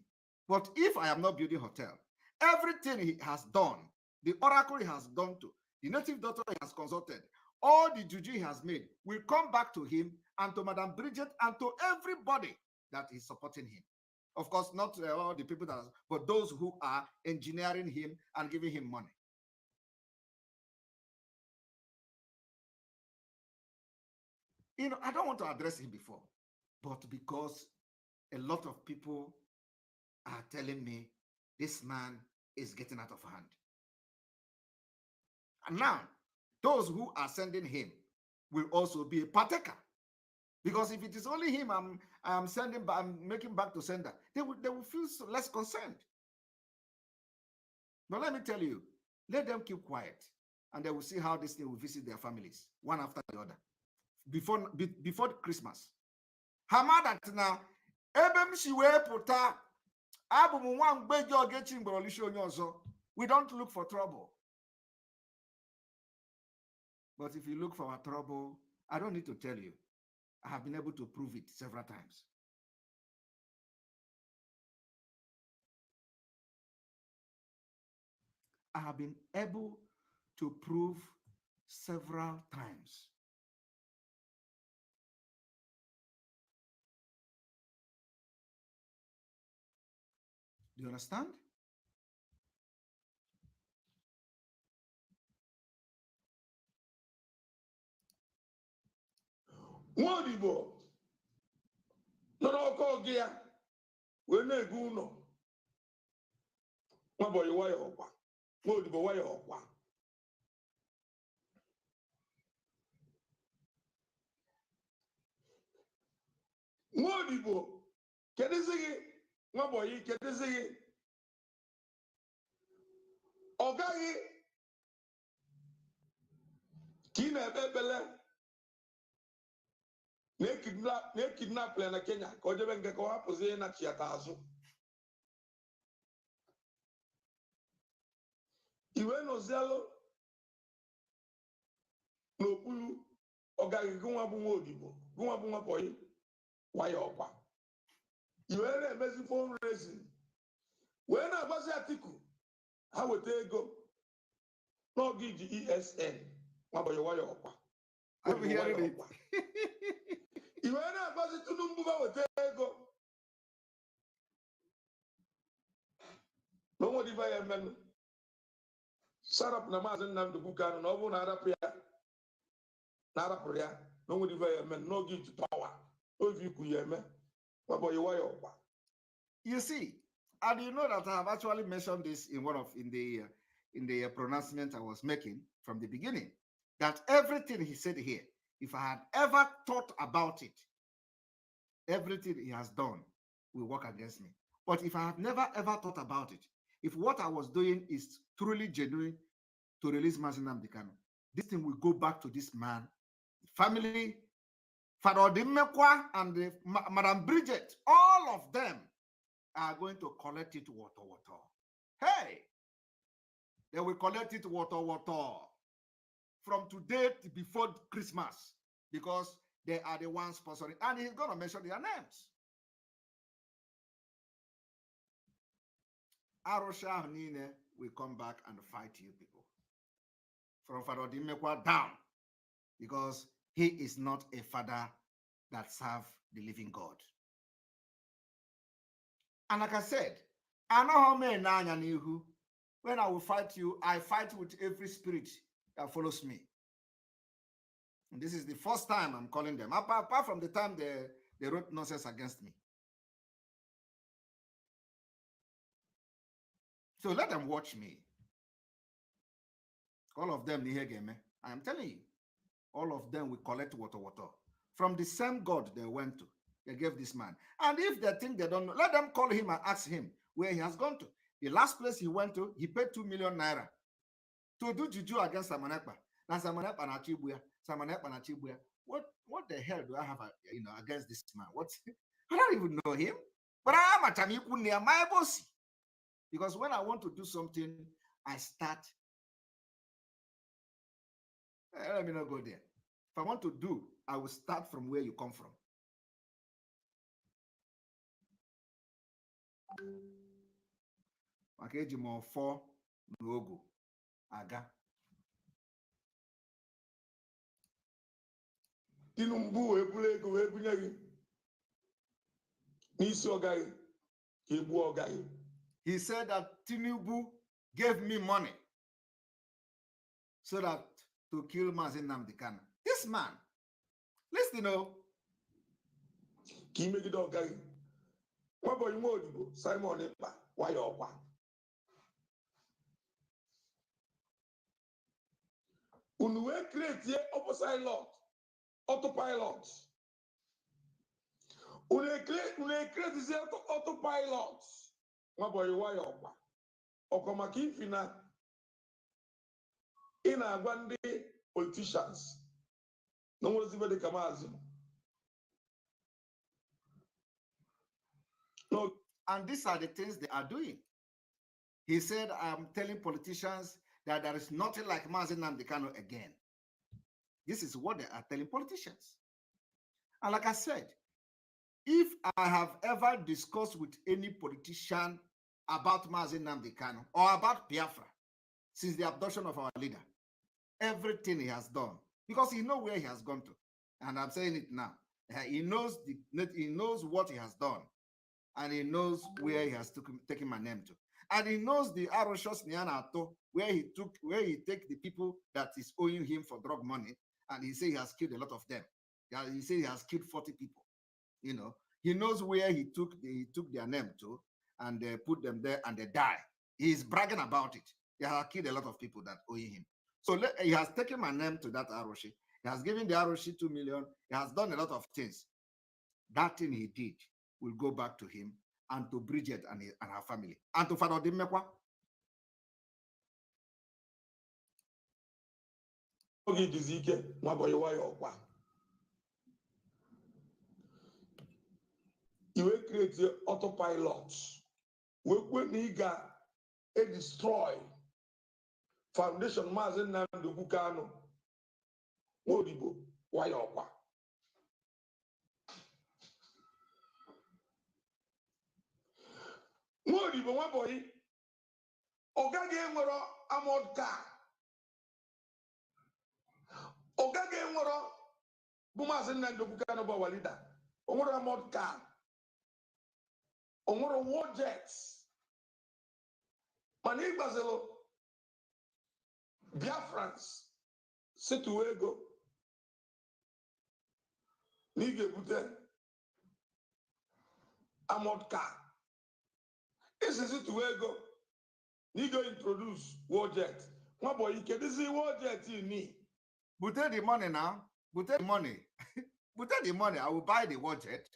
But if I am not building hotel, everything he has done, the oracle he has done to, the native doctor he has consulted, all the juju he has made will come back to him and to Madam Bridget and to everybody that is supporting him. Of course, not all the people that, but those who are engineering him and giving him money. You know, I don't want to address him before, but because a lot of people are telling me this man is getting out of hand. And now, those who are sending him will also be a partaker. Because if it is only him I'm sending, I'm making back to sender, they will feel less concerned. But let me tell you, let them keep quiet, and they will see how this thing will visit their families, one after the other, before Christmas. Hamada na ebem si we puta abum wan gbejo ogechi mgborolisho onye ozo. We don't look for trouble. But if you look for our trouble, I don't need to tell you. I have been able to prove it several times. I have been able to prove several times. Do you understand? Nwodibo nọ n'ọkọ gị ya wee na-egu ụlọ nwabọyị waya ọkwa Nwodibo waya ọkwa Nwodibo kedụzi gị nwabọyị kedụzi gị ọ gaghị ka ị na-ekpe ekpele na-ekidnap na Kenya ka o jebe nke ka ọ hapụzi ịnachi ya azụ iwe nọzialụ n'okpuru ọgaghị gụnwa bụ Nwodibo gụnwa bụ Nwabọyị waya ọkwa iwe na-emezi fundraising wee na-agbazi Atiku ha weta ego n'oge iji ESN Nwabọyị waya ọkwa iwe na-agbazi Tinubu ha weta ego na Nwodibo ya emenụ sarap na Maazị Nnamdi Kanu na ọ bụrụ na arapụrụ ya na Nwodibo ya emenụ n'oge iji pawa ovi ikwu ya eme Nwabọyị waya ọkwa. You see, and you know that I have actually mentioned this in the pronouncement I was making from the beginning, that everything he said here, if I had ever thought about it, everything he has done will work against me. But if I have never ever thought about it, if what I was doing is truly genuine to release Maazị Nnamdi Kanu, this thing will go back to this man, family, Father Odimekwa and Madam Bridget, all of them are going to collect it water. Hey, they will collect it water from today to before Christmas, because they are the ones sponsoring, and he's going to mention their names. Arosha Nine will come back and fight you people from Father Odimekwa down, because he is not a father that serves the living God. And like I said, I know how many Nihu. When I will fight you, I fight with every spirit that follows me. And this is the first time I'm calling them, apart from the time they wrote nonsense against me. So let them watch me. All of them, I am telling you, all of them will collect water from the same God they went to. they gave this man. And if they think they don't know, let them call him and ask him where he has gone to. The last place he went to, he paid 2 million naira to do juju against Simon Ekpa. Now Simon Ekpa na Chibuya, Simon Ekpa na Chibuya. What the hell do I have, against this man? I don't even know him. But I am a Chamiku near my boss. Because when I want to do something, I start. Let me not go there. If I want to do, I will start from where you come from. Okay, Jimo 4 logo. Aga. Tinubu ebule ego ebunye gị n'isi ọga gị ka egbu ọga gị. He said that Tinubu gave me money so that to kill Mazi Nnamdi Kanu. This man, listen, Ka imegide ọga gị. Nwabọyị nwa odibo Simon Ekpa waya ọkwa. Unu wee create autopilot. Unu create autopilot. Nwabọyị waya ọkwa. Ọkwa maka ifi na ị na-agwa ndị politicians na nwezibe dị ka maazị. No. And these are the things they are doing. He said, I'm telling politicians that there is nothing like Mazi Nnamdi Kanu again. This is what they are telling politicians. And like I said, if I have ever discussed with any politician about Mazi Nnamdi Kanu or about Biafra since the abduction of our leader, everything he has done, because he knows where he has gone to. And I'm saying it now. He knows what he has done. And he knows where he has taken my name to. And he knows the Aroshos Nianato, where he take the people that is owing him for drug money, and he say he has killed a lot of them. He say he has killed 40 people. He knows where he took their name to, and they put them there, and they die. He is bragging about it. He has killed a lot of people that owe him. So he has taken my name to that Aroshi. He has given the Aroshi 2 million. He has done a lot of things. That thing he did will go back to him and to Bridget and her family. And to Father Dimekwa. You will create the autopilot. When you destroy foundation Mazi Nnamdi Kanu. Modibo wayokwa. Modibo Waboy Ogage Moro Amodka Ogage Moro Bumazi Nnamdi Kanu Bawalida Omoro Amodka Omoro war jets Manik Bazelo Biafrans Situego Nige Bute Amodka. This is Situego. Nigo introduce war jet. My boy, you can see war jet you need. Bute the money now. Bute the money. Bute the money. I will buy the war jet.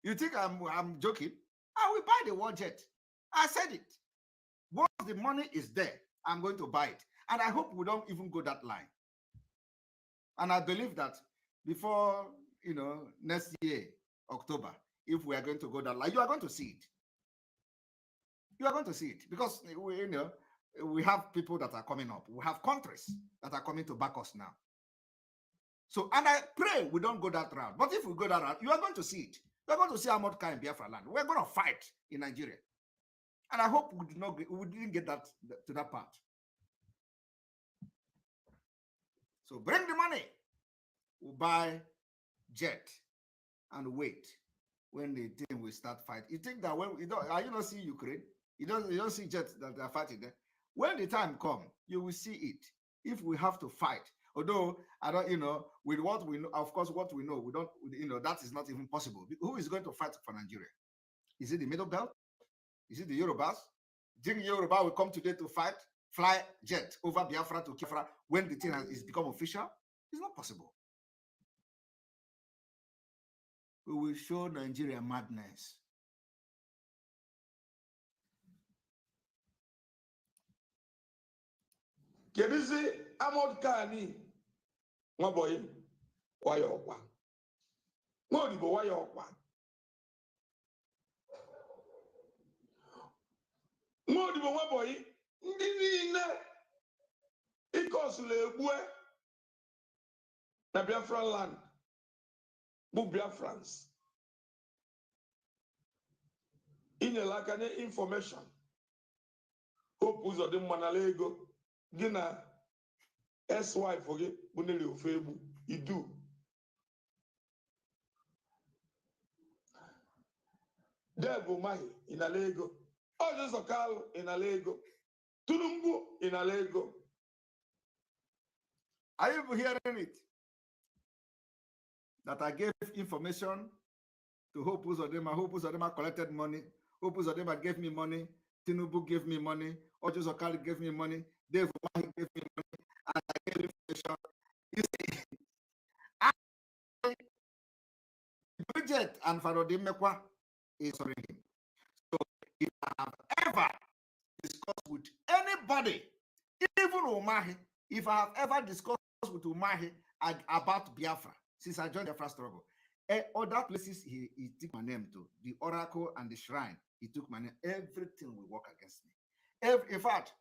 You think I'm joking? I will buy the war jet. I said it. Once the money is there, I'm going to buy it. And I hope we don't even go that line. And I believe that before, next year, October, if we are going to go that line, you are going to see it. You are going to see it because we have people that are coming up. We have countries that are coming to back us now. So, and I pray we don't go that route. But if we go that route, you are going to see it. You are going to see Amodka in Biafra land. We're going to fight in Nigeria. And I hope we didn't get to that part. So bring the money. We'll buy jet and wait when the thing will start fighting. You think that when you don't see Ukraine, you don't see jets that are fighting there. When the time comes, you will see it. If we have to fight, although I don't, with what we know, of course, what we know, we don't, that is not even possible. Who is going to fight for Nigeria? Is it the Middle Belt? Is it the Yorubas? Think Yoruba will come today to fly jet over Biafra to Kifra when the thing is become official? It's not possible. we will show Nigeria madness. Kedụzi Amod Kani Nwaboyi waya ọkwa Nwaodibo waya ọkwa Nwaodibo Nwaboyi ndị niile ịkọsụla egbue na Biafran land bụ Biafrans inyere aka nye information Hope Uzodimma nala ego gị na ex-wife gị bụ Nelly ofe egbu idu Deb Umahi inala ego Ojo Kalu inala ego Tinubu inala ego. Are you hearing it? That I gave information to Hope Uzodimma. Hope Uzodimma collected money. Hope Uzodimma gave me money. Tinubu gave me money. Ojo Kalu gave me money. Dave Umahi gave me money. And I gave information. You see, Bridget and Farodim Mekwa is sorry him. So if I have ever discussed with anybody, even Umahi, if I have ever discussed with Umahi about Biafra, since I joined the Biafra struggle, other places he took my name to, the Oracle and the Shrine, he took my name. Everything will work against me. In fact,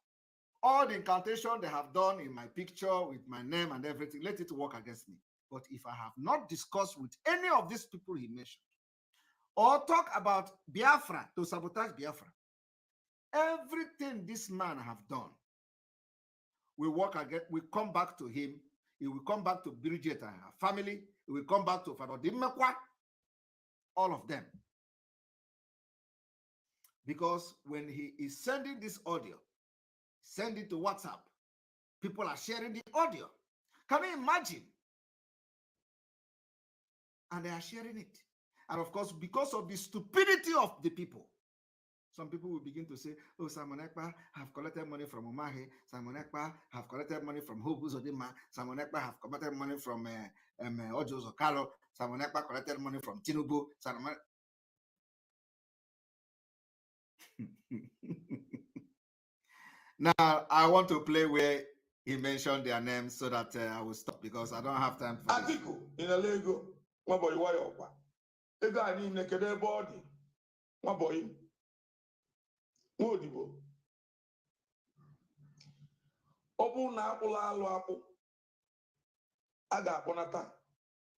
all the incantation they have done in my picture with my name and everything, let it work against me. But if I have not discussed with any of these people he mentioned, or talk about Biafra to sabotage Biafra, everything this man have done will work again, will come back to him. It will come back to Bridget and her family. It will come back to Farodim Mekwa, all of them. Because when he is sending this audio, send it to WhatsApp, people are sharing the audio. Can you imagine? And they are sharing it. And of course, because of the stupidity of the people, some people will begin to say, oh, Simon Ekpa have collected money from Umahi. Simon Ekpa have collected money from Hope Uzodimma. Simon Ekpa have collected money from Ojo Zokalo. Simon Ekpa collected money from Tinubu. Now, I want to play where he mentioned their names so that I will stop because I don't have time for this. Atiku inala ego Nwaboyi waya ọkwa ego a niile kedu ebe ọ dị Nwaboyi Nwaodibo ọ bụrụ na akpụla alụ akpụ a ga-akpọnata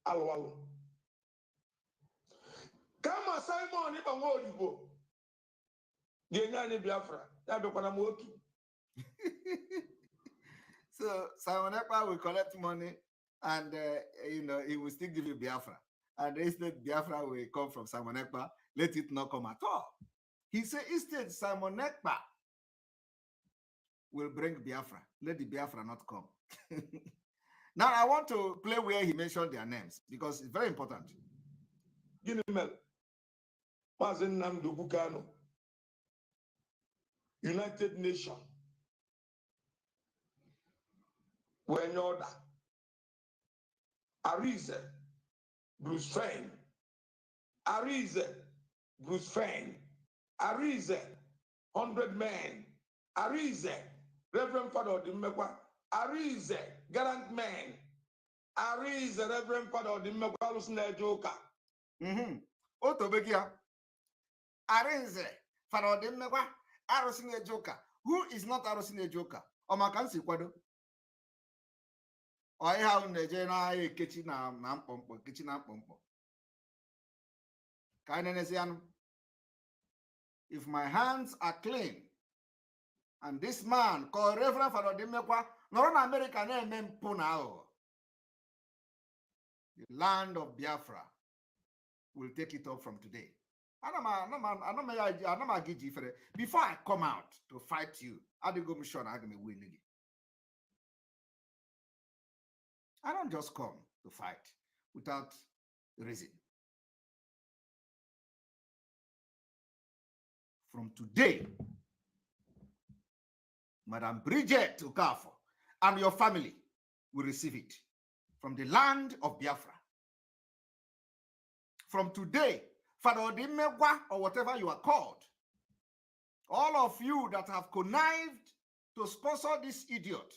alụ alụ kama Simon ịkpa Nwaodibo ga-enye anyị Biafra ya bịakwana m otu. So Simon Ekpa will collect money and he will still give you Biafra. And instead Biafra will come from Simon Ekpa. Let it not come at all. He said instead Simon Ekpa will bring Biafra. Let the Biafra not come. Now I want to play where he mentioned their names because it's very important. Gịnị mere Maazị Nnamdi Kanu United Nations when order Arize Bruce Fein Arize Bruce Fein Arize 100 men Arize Reverend Father Odimekwa Arize Garant Men Arize Reverend Father Odimekwa Lusne Joka Otobegia Arize Father Odimekwa Arosine Joka. Who is not Arosine Joka? Omakansi Kwado. Or I have Nigeria kitchen nampompo, kitchen nampompo. If my hands are clean, and this man called Reverend Father Odimekwa, not an American name Punao, the land of Biafra will take it up from today. Before I come out to fight you, I go mission. I don't just come to fight without reason. From today, Madam Bridget Ukafo and your family will receive it from the land of Biafra. from today, Father Odimegwa, or whatever you are called, all of you that have connived to sponsor this idiot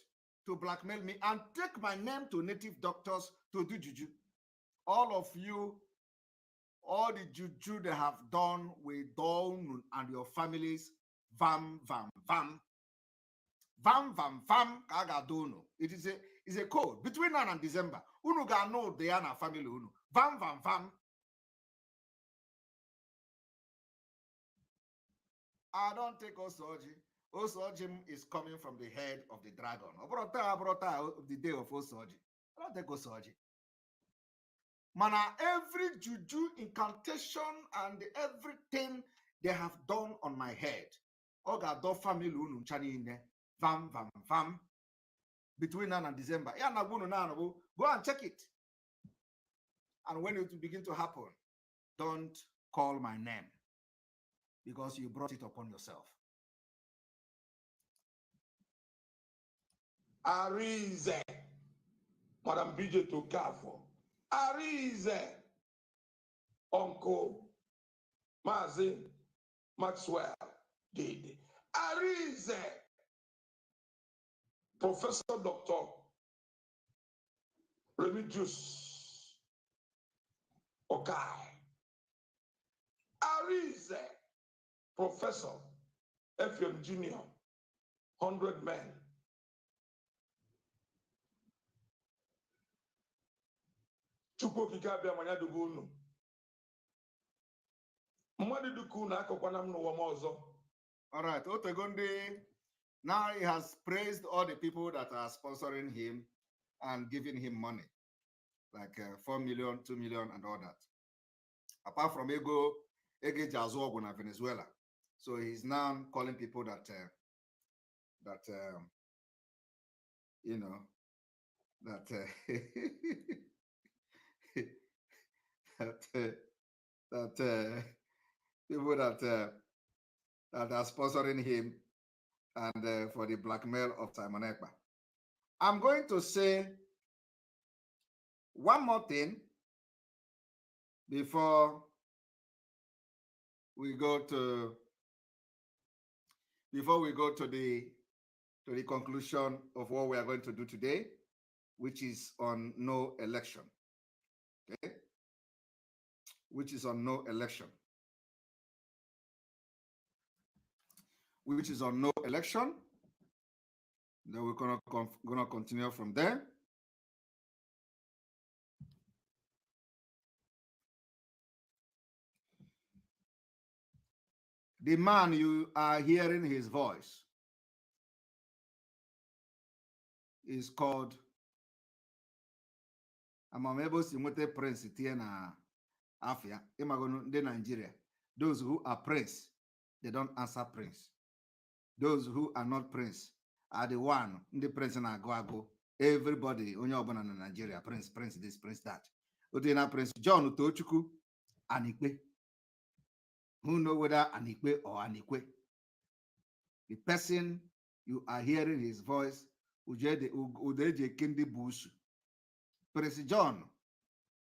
to blackmail me and take my name to native doctors to do juju, all of you, all the juju they have done with Dawn and your families, vam, vam, vam. Vam, vam, vam, kagadono. It is a code between now and December. Unu ga know they are family unu. Vam, vam, vam. I don't take Osoji. Osoji is coming from the head of the dragon. Obrota, the day of Osoji. I don't take Osoji. Mana, every juju incantation and everything they have done on my head. Oga do family unu chanine. Vam, vam, vam. Between now and December. Go and check it. And when it will begin to happen, don't call my name because you brought it upon yourself. Arize, Madam BJ Tokafo. Arize, Uncle Mazi Maxwell Dede. Arize, Professor Dr. Remigius Okai. Arize, Professor FM Junior, 100 men. Chukwu okike abịa ma ya dobe unu. Mmadụ dịka unu akọkwana m n'ụwa m ọzọ. All right, Otegondi, now he has praised all the people that are sponsoring him and giving him money, like 4 million, 2 million, and all that. Apart from Ege Jazogo in Venezuela. So he's now calling people that, you know, that, people that are sponsoring him and for the blackmail of Simon Ekpa. I'm going to say one more thing before we go to the conclusion of what we are going to do today, which is on no election. Okay? Which is on no election. Which is on no election. Then we're gonna continue from there. The man you are hearing his voice is called Amamebo Simwete Prince Tiena Afia, Imagono de Nigeria. Those who are prince, they don't answer prince. Those who are not prince are the one, the prince and Ago. Everybody, onye ọbụla in Nigeria, prince this, prince that. Odina Prince John Utochukwu, Anikwe. Who know whether Anikwe or Anikwe? The person you are hearing his voice, Udeje Kendi Busu. Prince John,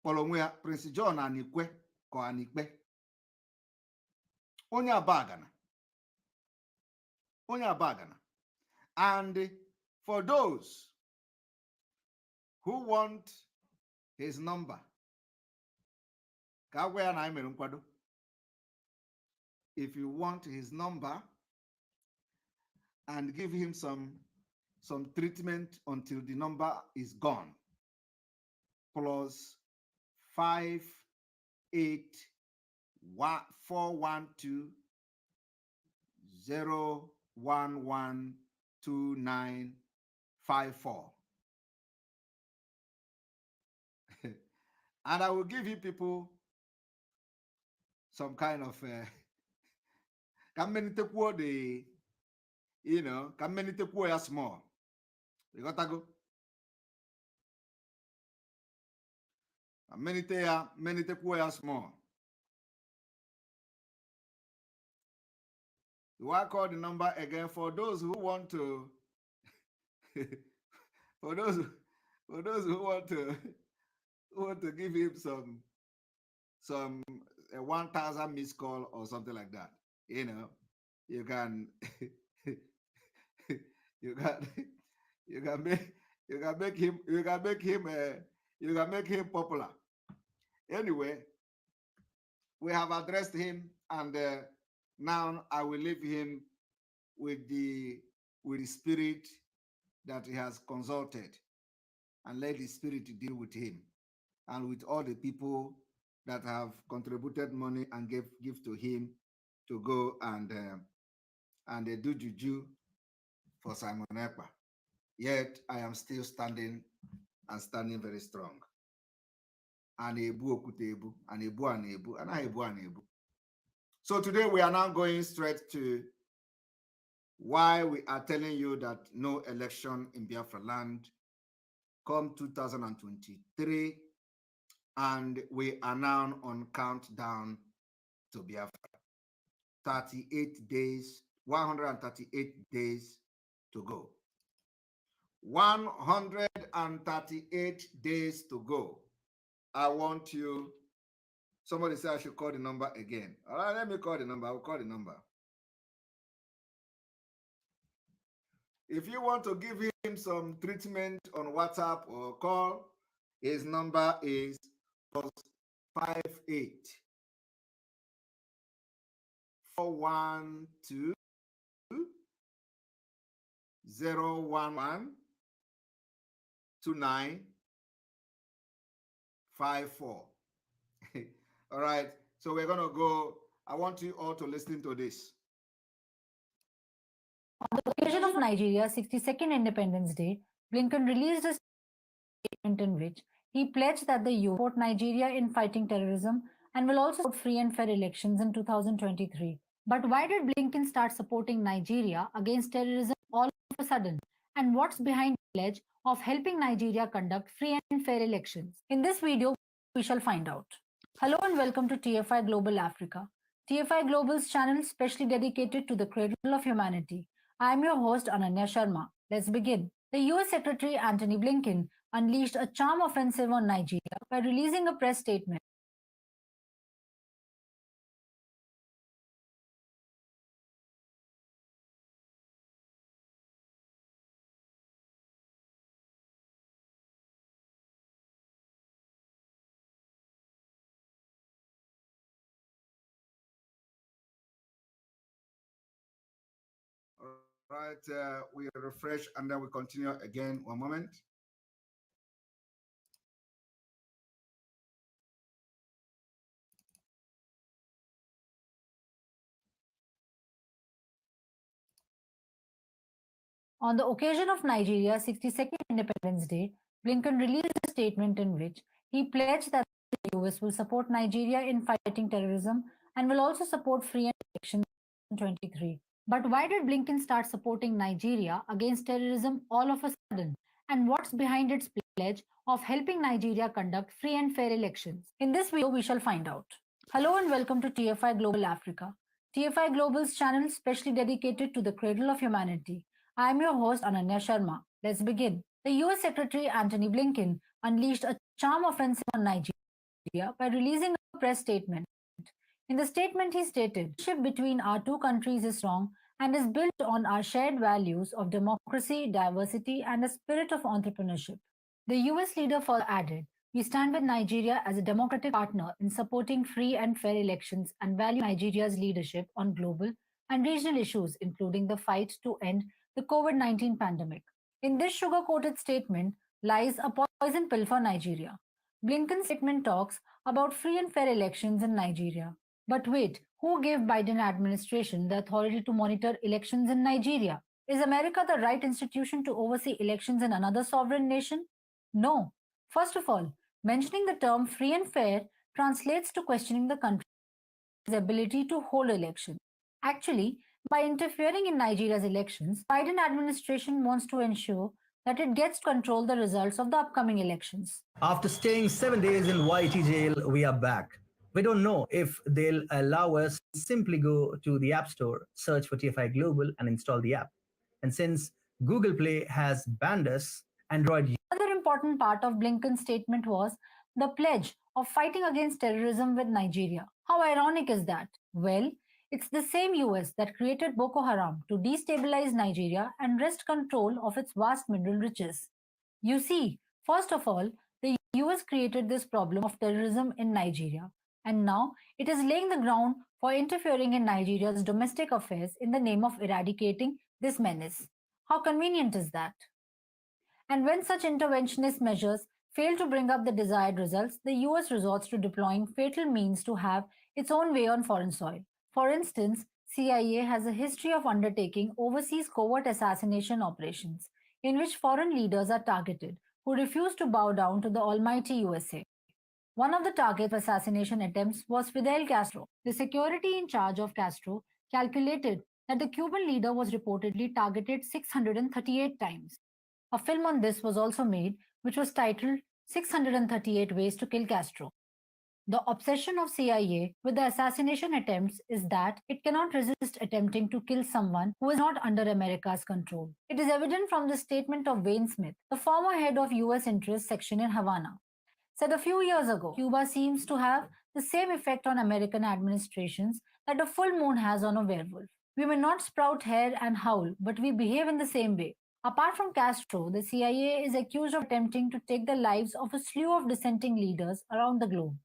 Polomwea, Prince John Anikwe, ko Anikwe. Onya Bagana. Onya Bagana. And for those who want his number, if you want his number and give him some treatment until the number is gone, plus 581-412-0112954. And I will give you people some kind of come many take the, you know, come many take small. You got to go. Many take small. Do I call the number again for those who want to for those who want to give him some 1,000 missed call or something like that. You know, you can you can you can make you can make him popular. Anyway, we have addressed him, and now I will leave him with the spirit that he has consulted, and let the spirit deal with him and with all the people that have contributed money and give to him to go and do juju for Simon Ekpa. Yet I am still standing and standing very strong. And ebu okute ebu, and ebu and ebu, and I ebu and ebu. So today we are now going straight to why we are telling you that no election in Biafra land come 2023, and we are now on countdown to Biafra. 38 days, 138 days to go. 138 days to go. I want you, somebody said I should call the number again. All right, let me call the number. I will call the number. If you want to give him some treatment on WhatsApp or call, his number is +58 412 011 2954. All right, so we're going to go. I want you all to listen to this. On the occasion of Nigeria's 62nd Independence Day, Blinken released a statement in which he pledged that the US support Nigeria in fighting terrorism and will also support free and fair elections in 2023. But why did Blinken start supporting Nigeria against terrorism all of a sudden? And what's behind the pledge of helping Nigeria conduct free and fair elections? In this video, we shall find out. Hello and welcome to TFI Global Africa, TFI Global's channel specially dedicated to the cradle of humanity. I am your host Ananya Sharma. Let's begin. The US Secretary Antony Blinken unleashed a charm offensive on Nigeria by releasing a press statement. All right, we refresh and then we continue again. One moment. On the occasion of Nigeria's 62nd Independence Day, Blinken released a statement in which he pledged that the US will support Nigeria in fighting terrorism and will also support free and elections in 2023. But why did Blinken start supporting Nigeria against terrorism all of a sudden? And what's behind its pledge of helping Nigeria conduct free and fair elections? In this video, we shall find out. Hello and welcome to TFI Global Africa, TFI Global's channel specially dedicated to the cradle of humanity. I am your host Ananya Sharma. Let's begin. The US Secretary Antony Blinken unleashed a charm offensive on Nigeria by releasing a press statement. In the statement, he stated, "The relationship between our two countries is strong and is built on our shared values of democracy, diversity, and a spirit of entrepreneurship." The US leader further added, "We stand with Nigeria as a democratic partner in supporting free and fair elections and value Nigeria's leadership on global and regional issues, including the fight to end the COVID-19 pandemic." In this sugar-coated statement lies a poison pill for Nigeria. Blinken's statement talks about free and fair elections in Nigeria. But wait, who gave Biden administration the authority to monitor elections in Nigeria? Is America the right institution to oversee elections in another sovereign nation? No. First of all, mentioning the term free and fair translates to questioning the country's ability to hold elections. Actually, by interfering in Nigeria's elections, Biden administration wants to ensure that it gets to control the results of the upcoming elections. After staying 7 days in YT jail, we are back. We don't know if they'll allow us to simply go to the App Store, search for TFI Global, and install the app. And since Google Play has banned us, Android. Another important part of Blinken's statement was the pledge of fighting against terrorism with Nigeria. How ironic is that? Well, it's the same US that created Boko Haram to destabilize Nigeria and wrest control of its vast mineral riches. You see, first of all, the US created this problem of terrorism in Nigeria, and now it is laying the ground for interfering in Nigeria's domestic affairs in the name of eradicating this menace. How convenient is that? And when such interventionist measures fail to bring up the desired results, the US resorts to deploying fatal means to have its own way on foreign soil. For instance, CIA has a history of undertaking overseas covert assassination operations in which foreign leaders are targeted who refuse to bow down to the almighty USA. One of the targets of assassination attempts was Fidel Castro. The security in charge of Castro calculated that the Cuban leader was reportedly targeted 638 times. A film on this was also made, which was titled 638 Ways to Kill Castro. The obsession of CIA with the assassination attempts is that it cannot resist attempting to kill someone who is not under America's control. It is evident from the statement of Wayne Smith, the former head of US Interests Section in Havana, said a few years ago, Cuba seems to have the same effect on American administrations that a full moon has on a werewolf. We may not sprout hair and howl, but we behave in the same way. Apart from Castro, the CIA is accused of attempting to take the lives of a slew of dissenting leaders around the globe.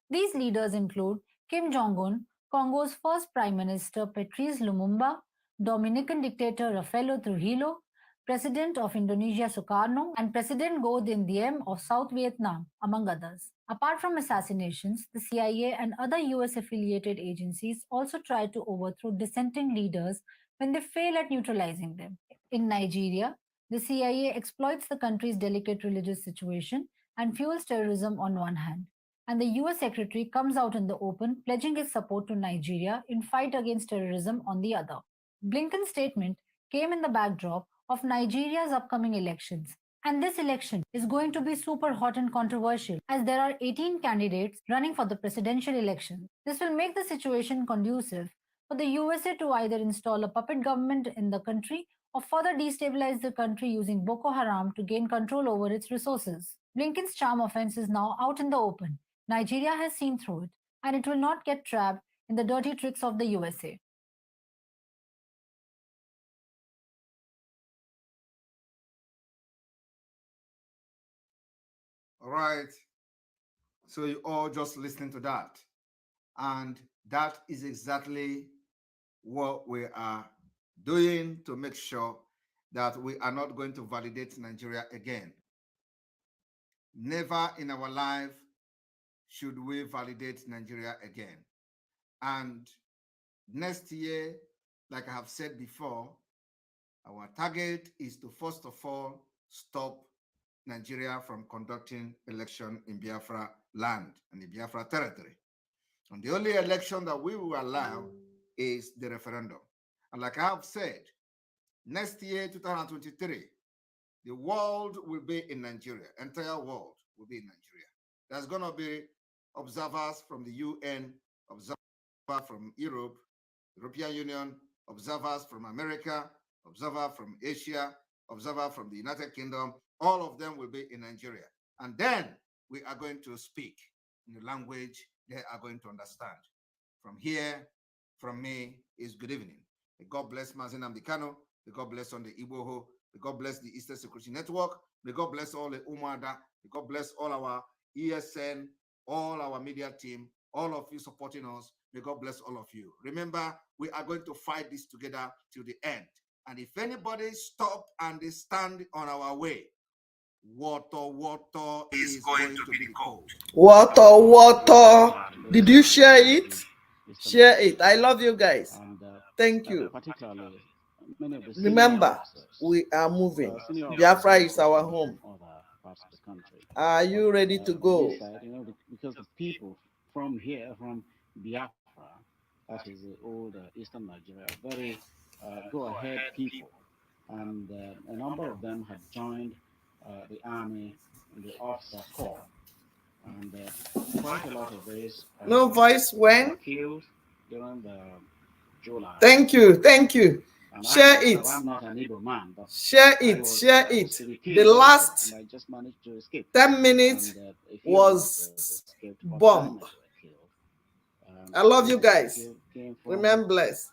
These leaders include Kim Jong un, Congo's first Prime Minister Patrice Lumumba, Dominican dictator Rafael Trujillo, President of Indonesia Sukarno, and President Ngo Dinh Diem of South Vietnam, among others. Apart from assassinations, the CIA and other US affiliated agencies also try to overthrow dissenting leaders when they fail at neutralizing them. In Nigeria, the CIA exploits the country's delicate religious situation and fuels terrorism on one hand, and the US Secretary comes out in the open pledging his support to Nigeria in fight against terrorism on the other. Blinken's statement came in the backdrop of Nigeria's upcoming elections. And this election is going to be super hot and controversial as there are 18 candidates running for the presidential election. This will make the situation conducive for the USA to either install a puppet government in the country or further destabilize the country using Boko Haram to gain control over its resources. Blinken's charm offense is now out in the open. Nigeria has seen through it, and it will not get trapped in the dirty tricks of the USA. All right. So you all just listening to that. And that is exactly what we are doing to make sure that we are not going to validate Nigeria again. Never in our life should we validate Nigeria again. And next year, like I have said before, our target is to first of all stop Nigeria from conducting election in Biafra land and the Biafra territory. And the only election that we will allow is the referendum. And like I have said, next year, 2023, the world will be in Nigeria. Entire world will be in Nigeria. There's going to be observers from the UN, observers from Europe, European Union, observers from America, observers from Asia, observers from the United Kingdom. All of them will be in Nigeria. And then we are going to speak in the language they are going to understand. From here, from me, is good evening. May God bless Mazin Amdekano. May God bless on the Igboho. May God bless the Eastern Security Network. May God bless all the Umada. May God bless all our ESN, all our media team, all of you supporting us. May God bless all of you. Remember, we are going to fight this together till the end. And if anybody stop and they stand on our way, water is going to be the code. Water. Did you share it? Share it. I love you guys. And Thank you. particularly many of the Remember, officers, we are moving. senior Biafra officers is our from home. other parts of the country. Are you ready to go? This side, because the people from here, from Biafra, that is the old eastern Nigeria, very go-ahead people, and a number of them had joined the army in the officer corps, and quite a lot of these No voice when? were killed during the July. Thank you. Thank you. And Share myself, it. I'm not an Igbo man, but Share I it. was, Share was it. to be The killed also, last and I just managed to escape. 10 minutes And a few was escaped. escaped, but bomb. many were killed. I love you This guys. came from, Remain blessed.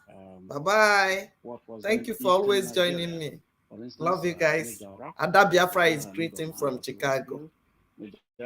Bye-bye. what was Thank then you for Eastern always joining Nigeria. me. For instance, Love you guys. Major Rafa, Ada Biafra is Lagos greeting man from that he was Chicago. killed. Major